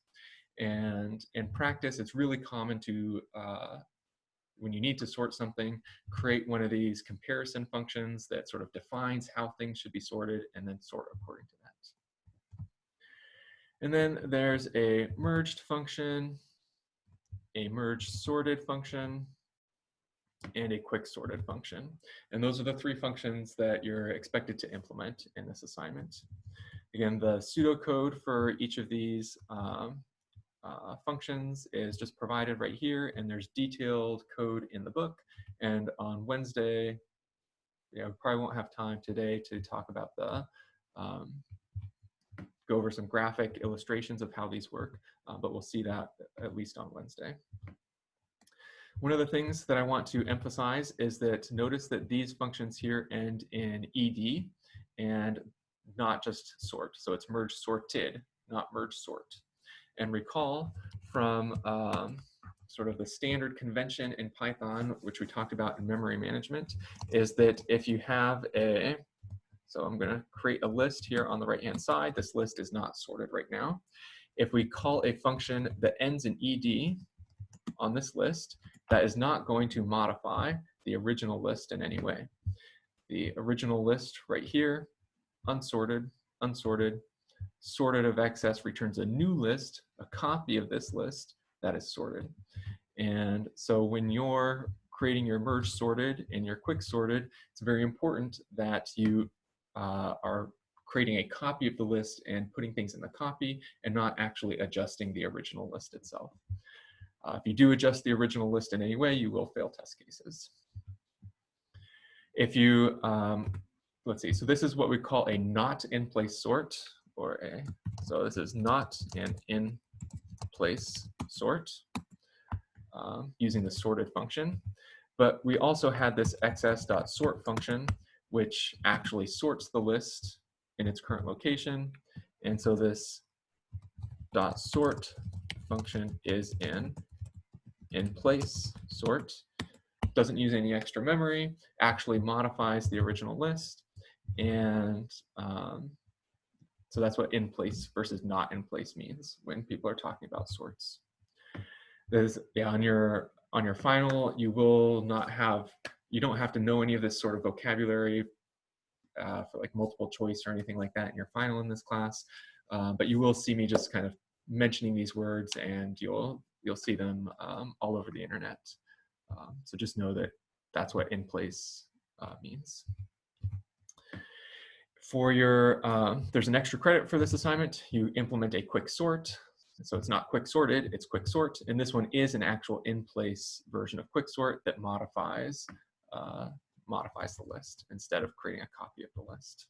And in practice, it's really common to, when you need to sort something, create one of these comparison functions that sort of defines how things should be sorted and then sort according to that. And then there's a merged function, a merge sorted function, and a quick sorted function. And those are the 3 functions that you're expected to implement in this assignment. Again, the pseudocode for each of these functions is just provided right here, and there's detailed code in the book. And on Wednesday, we probably won't have time today to talk about the, go over some graphic illustrations of how these work, but we'll see that at least on Wednesday. One of the things that I want to emphasize is that notice that these functions here end in ed and not just sort. So it's merge sorted, not merge sort. And recall from sort of the standard convention in Python, which we talked about in memory management, is that if you have a, so I'm going to create a list here on the right-hand side. This list is not sorted right now. If we call a function that ends in ed on this list, that is not going to modify the original list in any way. The original list right here, unsorted, unsorted, sorted of excess returns a new list, a copy of this list, that is sorted. And so when you're creating your merge sorted and your quick sorted, it's very important that you are creating a copy of the list and putting things in the copy and not actually adjusting the original list itself. If you do adjust the original list in any way, you will fail test cases. If you, let's see, so this is what we call a not in place sort, so this is not an in place sort using the sorted function. But we also had this xs.sort function, which actually sorts the list in its current location. And so this dot sort function is in place sort, doesn't use any extra memory, actually modifies the original list. And so that's what in place versus not in place means when people are talking about sorts. There's, yeah, on your final, you don't have to know any of this sort of vocabulary for like multiple choice or anything like that in your final in this class, but you will see me just kind of mentioning these words, and you'll see them all over the internet. So just know that that's what in place means. For your, there's an extra credit for this assignment. You implement a quick sort. So it's not quick sorted, it's quick sort. And this one is an actual in-place version of quick sort that modifies the list instead of creating a copy of the list.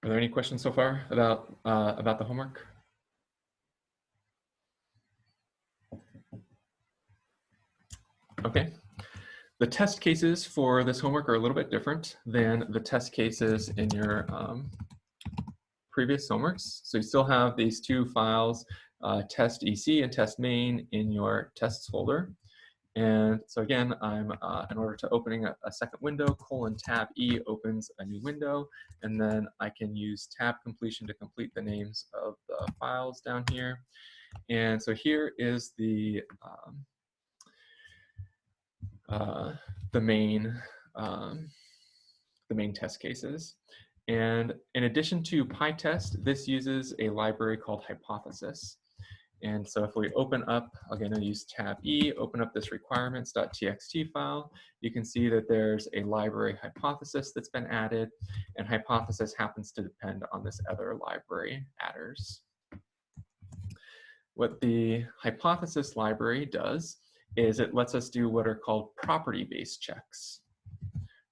Are there any questions so far about the homework? Okay. The test cases for this homework are a little bit different than the test cases in your previous homeworks. So you still have these two files, test EC and test main, in your tests folder. And so again, I'm in order to opening a second window, tab E opens a new window, and then I can use tab completion to complete the names of the files down here. And so here is the main test cases. And in addition to PyTest, this uses a library called Hypothesis. And so if we open up, again, I'll use tab E, open up this requirements.txt file, you can see that there's a library Hypothesis that's been added, and Hypothesis happens to depend on this other library adders. What the Hypothesis library does is it lets us do what are called property-based checks.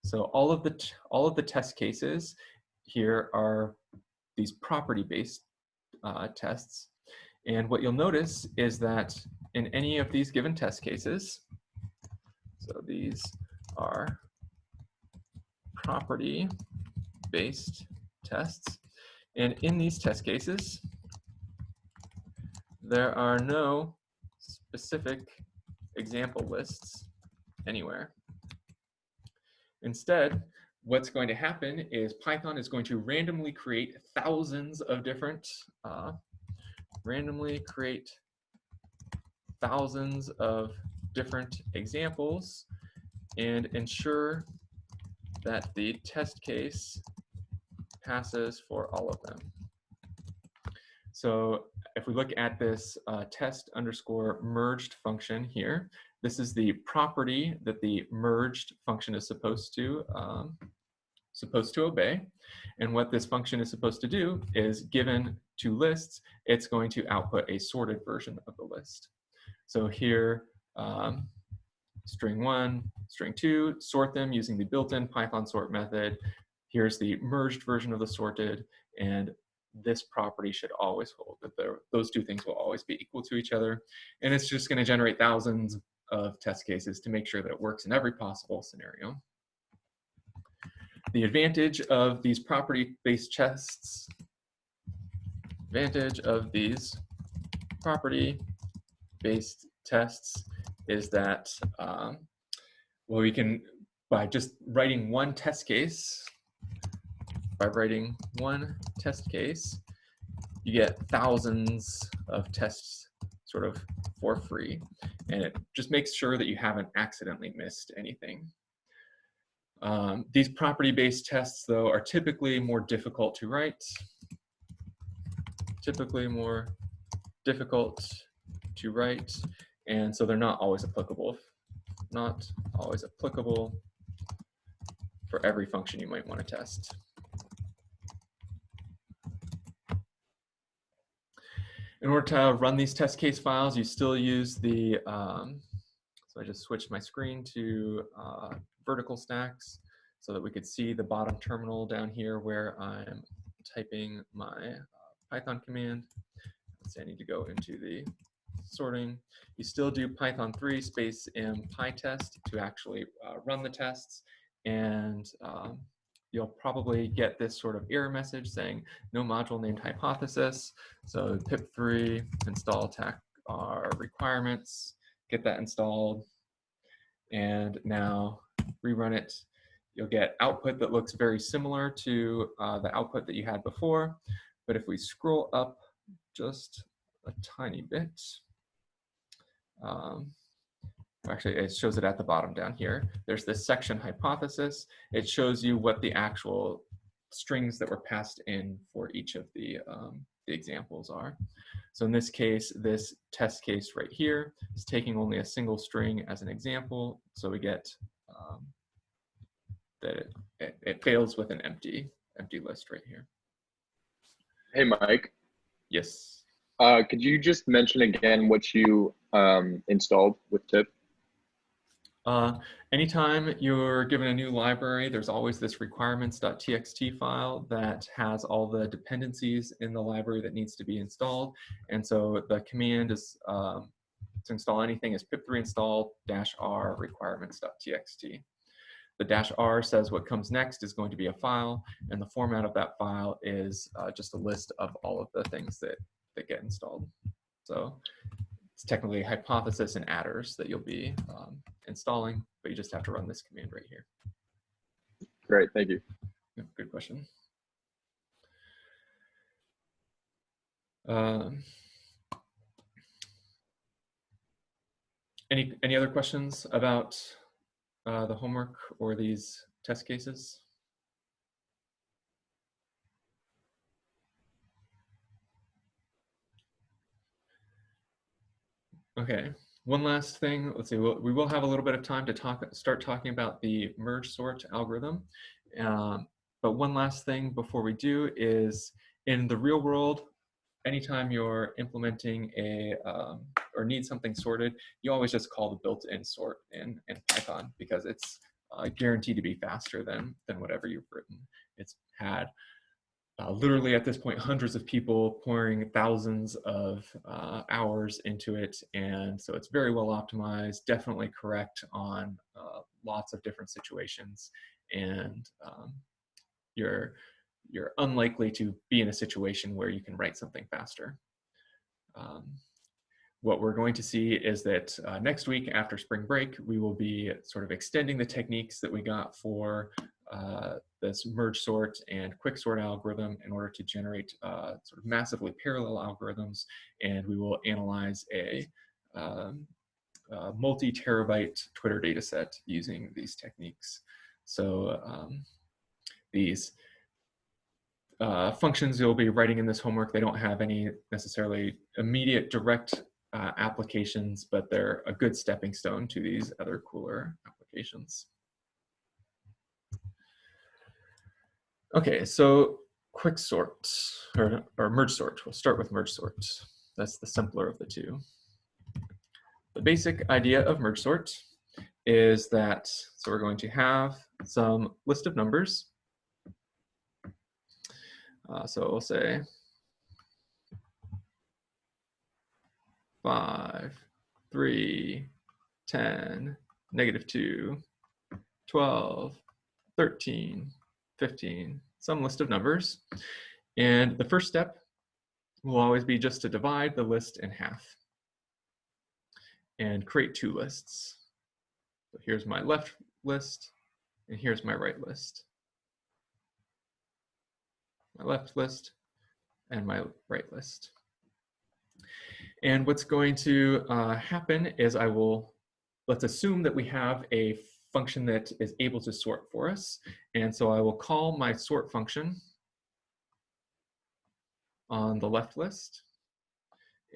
So all of the test cases here are these property-based tests. And what you'll notice is that in any of these given test cases, so these are property-based tests, and in these test cases, there are no specific example lists anywhere. Instead, what's going to happen is Python is going to randomly create thousands of different examples and ensure that the test case passes for all of them. So if we look at this test_merged function here, this is the property that the merged function is supposed to obey. And what this function is supposed to do is, given two lists, it's going to output a sorted version of the list. So here, string 1, string 2, sort them using the built-in Python sort method. Here's the merged version of the sorted, and this property should always hold, that those two things will always be equal to each other. And it's just going to generate thousands of test cases to make sure that it works in every possible scenario. The advantage of these property-based tests, is that, well, we can, by just writing one test case, you get thousands of tests sort of for free. And it just makes sure that you haven't accidentally missed anything. These property-based tests, though, are typically more difficult to write. Typically more difficult to write, and so they're not always applicable. Not always applicable for every function you might want to test. In order to run these test case files, you still use the, so I just switched my screen to vertical stacks so that we could see the bottom terminal down here where I'm typing my Python command. Let's say I need to go into the sorting. You still do Python 3 space m pytest to actually run the tests, and you'll probably get this sort of error message saying no module named hypothesis. So pip3 install our requirements, get that installed, and now rerun it. You'll get output that looks very similar to the output that you had before, but if we scroll up just a tiny bit, actually it shows it at the bottom down here. There's this section hypothesis. It shows you what the actual strings that were passed in for each of the examples are. So in this case, this test case right here is taking only a single string as an example. So we get that it fails with an empty list right here. Hey, Mike. Yes. Could you just mention again what you installed with tip? Anytime you're given a new library, there's always this requirements.txt file that has all the dependencies in the library that needs to be installed. And so the command is to install anything is pip3 install -r requirements.txt. The -r says what comes next is going to be a file, and the format of that file is just a list of all of the things that get installed. So it's technically hypothesis and adders that you'll be installing, but you just have to run this command right here. Great, thank you. Good question. Any other questions about the homework or these test cases? Okay, one last thing. Let's see, we will have a little bit of time to start talking about the merge sort algorithm. But one last thing before we do is, in the real world, anytime you're implementing or need something sorted, you always just call the built-in sort in Python, because it's guaranteed to be faster than whatever you've written. It's had literally at this point hundreds of people pouring thousands of hours into it, and so it's very well optimized, definitely correct on lots of different situations, and you're unlikely to be in a situation where you can write something faster. What we're going to see is that next week after spring break, we will be sort of extending the techniques that we got for this merge sort and quicksort algorithm in order to generate sort of massively parallel algorithms, and we will analyze a multi-terabyte Twitter data set using these techniques. So these functions you'll be writing in this homework, they don't have any necessarily immediate direct applications, but they're a good stepping stone to these other cooler applications. Okay, so quicksort or merge sort. We'll start with merge sort. That's the simpler of the two. The basic idea of merge sort is that, so we're going to have some list of numbers. So we'll say 5, 3, 10, -2, 12, 13, 15, some list of numbers. And the first step will always be just to divide the list in half and create two lists. So here's my left list, and here's my right list. My left list and my right list. And what's going to happen is let's assume that we have a function that is able to sort for us. And so I will call my sort function on the left list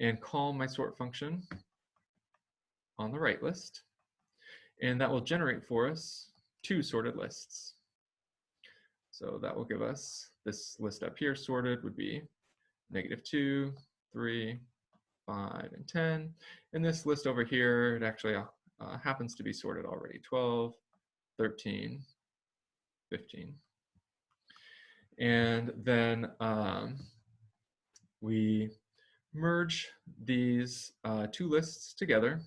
and call my sort function on the right list. And that will generate for us two sorted lists. So that will give us this list up here sorted would be -2, 3, 5, and 10. And this list over here, it actually happens to be sorted already, 12, 13, 15. And then we merge these two lists together,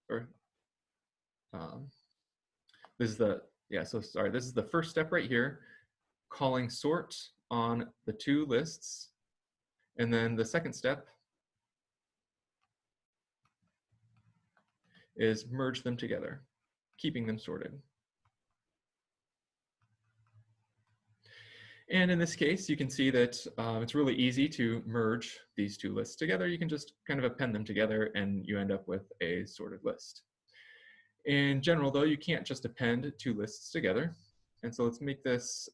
or this is the, this is the first step right here, calling sort on the two lists. And then the second step is merge them together, keeping them sorted. And in this case, you can see that it's really easy to merge these two lists together. You can just kind of append them together and you end up with a sorted list. In general, though, you can't just append two lists together. And so let's make this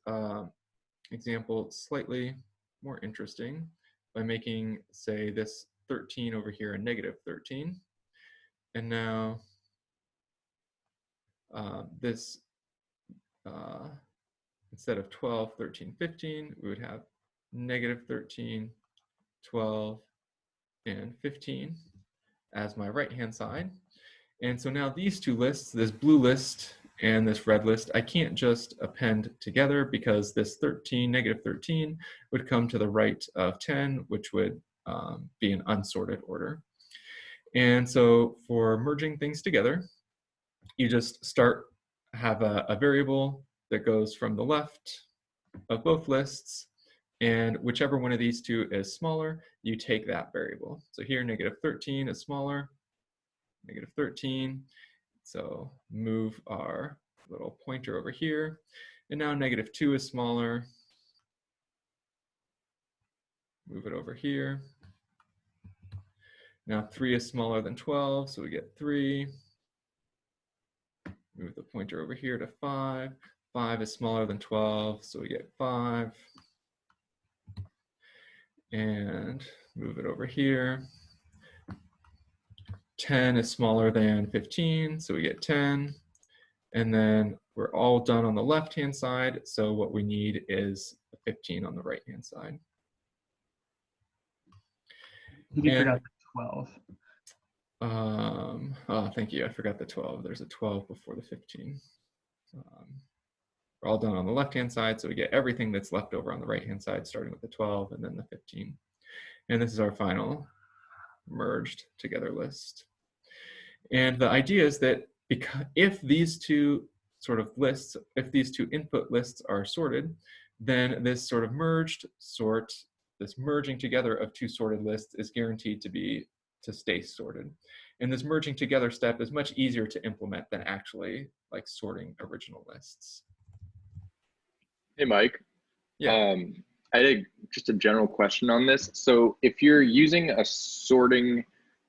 example slightly more interesting by making, say, this 13 over here a -13. And now this, instead of 12, 13, 15, we would have -13, 12, and 15 as my right-hand side. And so now these two lists, this blue list and this red list, I can't just append together because this 13, -13 would come to the right of 10, which would be an unsorted order. And so for merging things together, you just have a variable that goes from the left of both lists, and whichever one of these two is smaller, you take that variable. So here, -13 is smaller, -13. So move our little pointer over here. And now -2 is smaller. Move it over here. Now 3 is smaller than 12, so we get 3. Move the pointer over here to 5. 5 is smaller than 12, so we get 5. And move it over here. 10 is smaller than 15, so we get 10. And then we're all done on the left-hand side, so what we need is 15 on the right-hand side. You forgot the 12. Oh, thank you. I forgot the 12. There's a 12 before the 15. We're all done on the left-hand side, so we get everything that's left over on the right-hand side, starting with the 12 and then the 15. And this is our final merged together list. And the idea is that if these two sort of lists, if these two input lists are sorted, then this sort of merged sort, this merging together of two sorted lists is guaranteed to stay sorted. And this merging together step is much easier to implement than actually like sorting original lists. Hey, Mike. Yeah. I had just a general question on this. So if you're using a sorting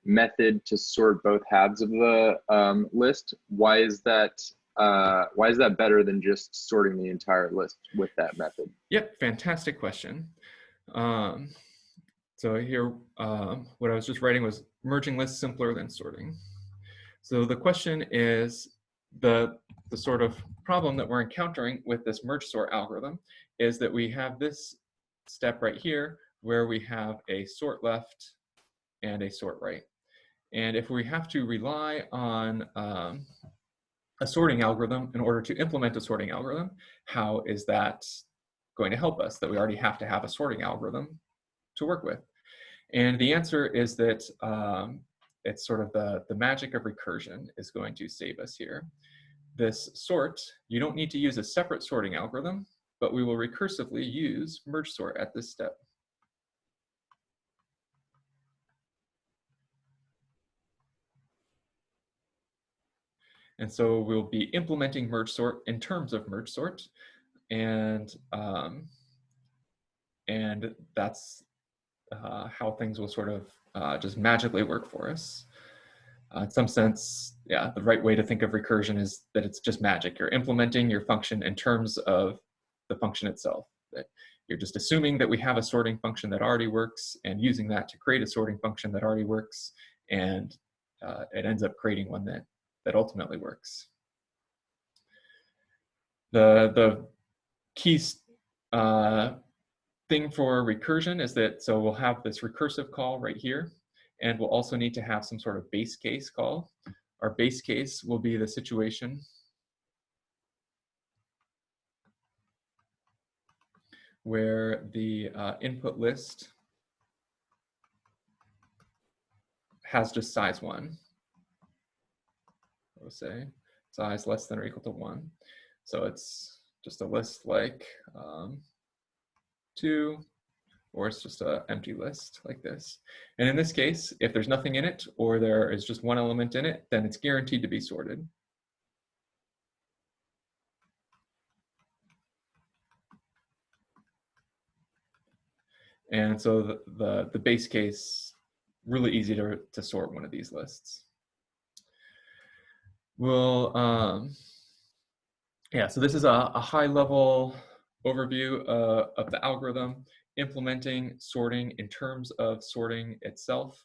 method to sort both halves of the list, why is that better than just sorting the entire list with that method? Yep, fantastic question. So here, what I was just writing was merging lists simpler than sorting. So the question is, the sort of problem that we're encountering with this merge sort algorithm is that we have this step right here where we have a sort left and a sort right. And if we have to rely on a sorting algorithm in order to implement a sorting algorithm, how is that going to help us, that we already have to have a sorting algorithm to work with? And the answer is that it's sort of the magic of recursion is going to save us here. This sort, you don't need to use a separate sorting algorithm, but we will recursively use merge sort at this step. And so we'll be implementing merge sort in terms of merge sort, and that's how things will sort of just magically work for us. In some sense, yeah, the right way to think of recursion is that it's just magic. You're implementing your function in terms of the function itself. That you're just assuming that we have a sorting function that already works and using that to create a sorting function that already works, and it ends up creating one that ultimately works. The key thing for recursion is that, so we'll have this recursive call right here, and we'll also need to have some sort of base case call. Our base case will be the situation where the input list has just size 1. We'll say size less than or equal to 1. So it's just a list like 2, or it's just an empty list like this. And in this case, if there's nothing in it, or there is just one element in it, then it's guaranteed to be sorted. And so the base case, really easy to sort one of these lists. We'll, yeah, so this is a high level overview of the algorithm, implementing sorting in terms of sorting itself.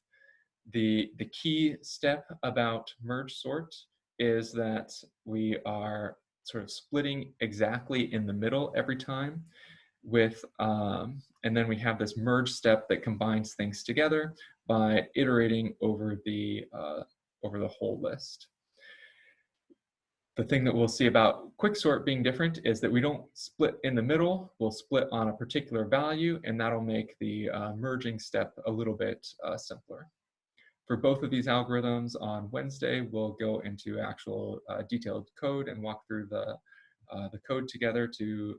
The key step about merge sort is that we are sort of splitting exactly in the middle every time with, and then we have this merge step that combines things together by iterating over the whole list. The thing that we'll see about quicksort being different is that we don't split in the middle, we'll split on a particular value, and that'll make the merging step a little bit simpler. For both of these algorithms on Wednesday, we'll go into actual detailed code and walk through the code together to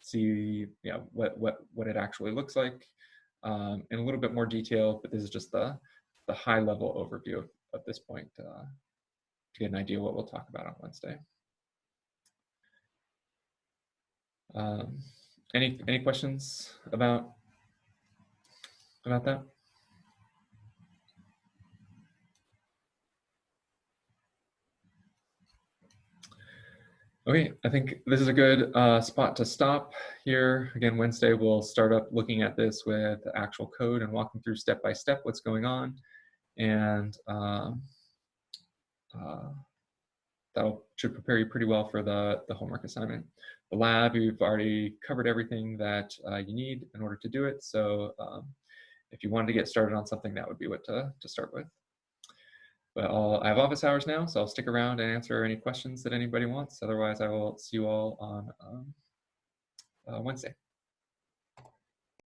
see what it actually looks like in a little bit more detail, but this is just the high level overview of this point to get an idea what we'll talk about on Wednesday. Any questions about that? Okay, I think this is a good spot to stop here. Again, Wednesday we'll start up looking at this with actual code and walking through step by step what's going on, and that should prepare you pretty well for the homework assignment. The lab, you've already covered everything that you need in order to do it. So if you wanted to get started on something, that would be what to start with. But I have office hours now, so I'll stick around and answer any questions that anybody wants. Otherwise, I will see you all on Wednesday.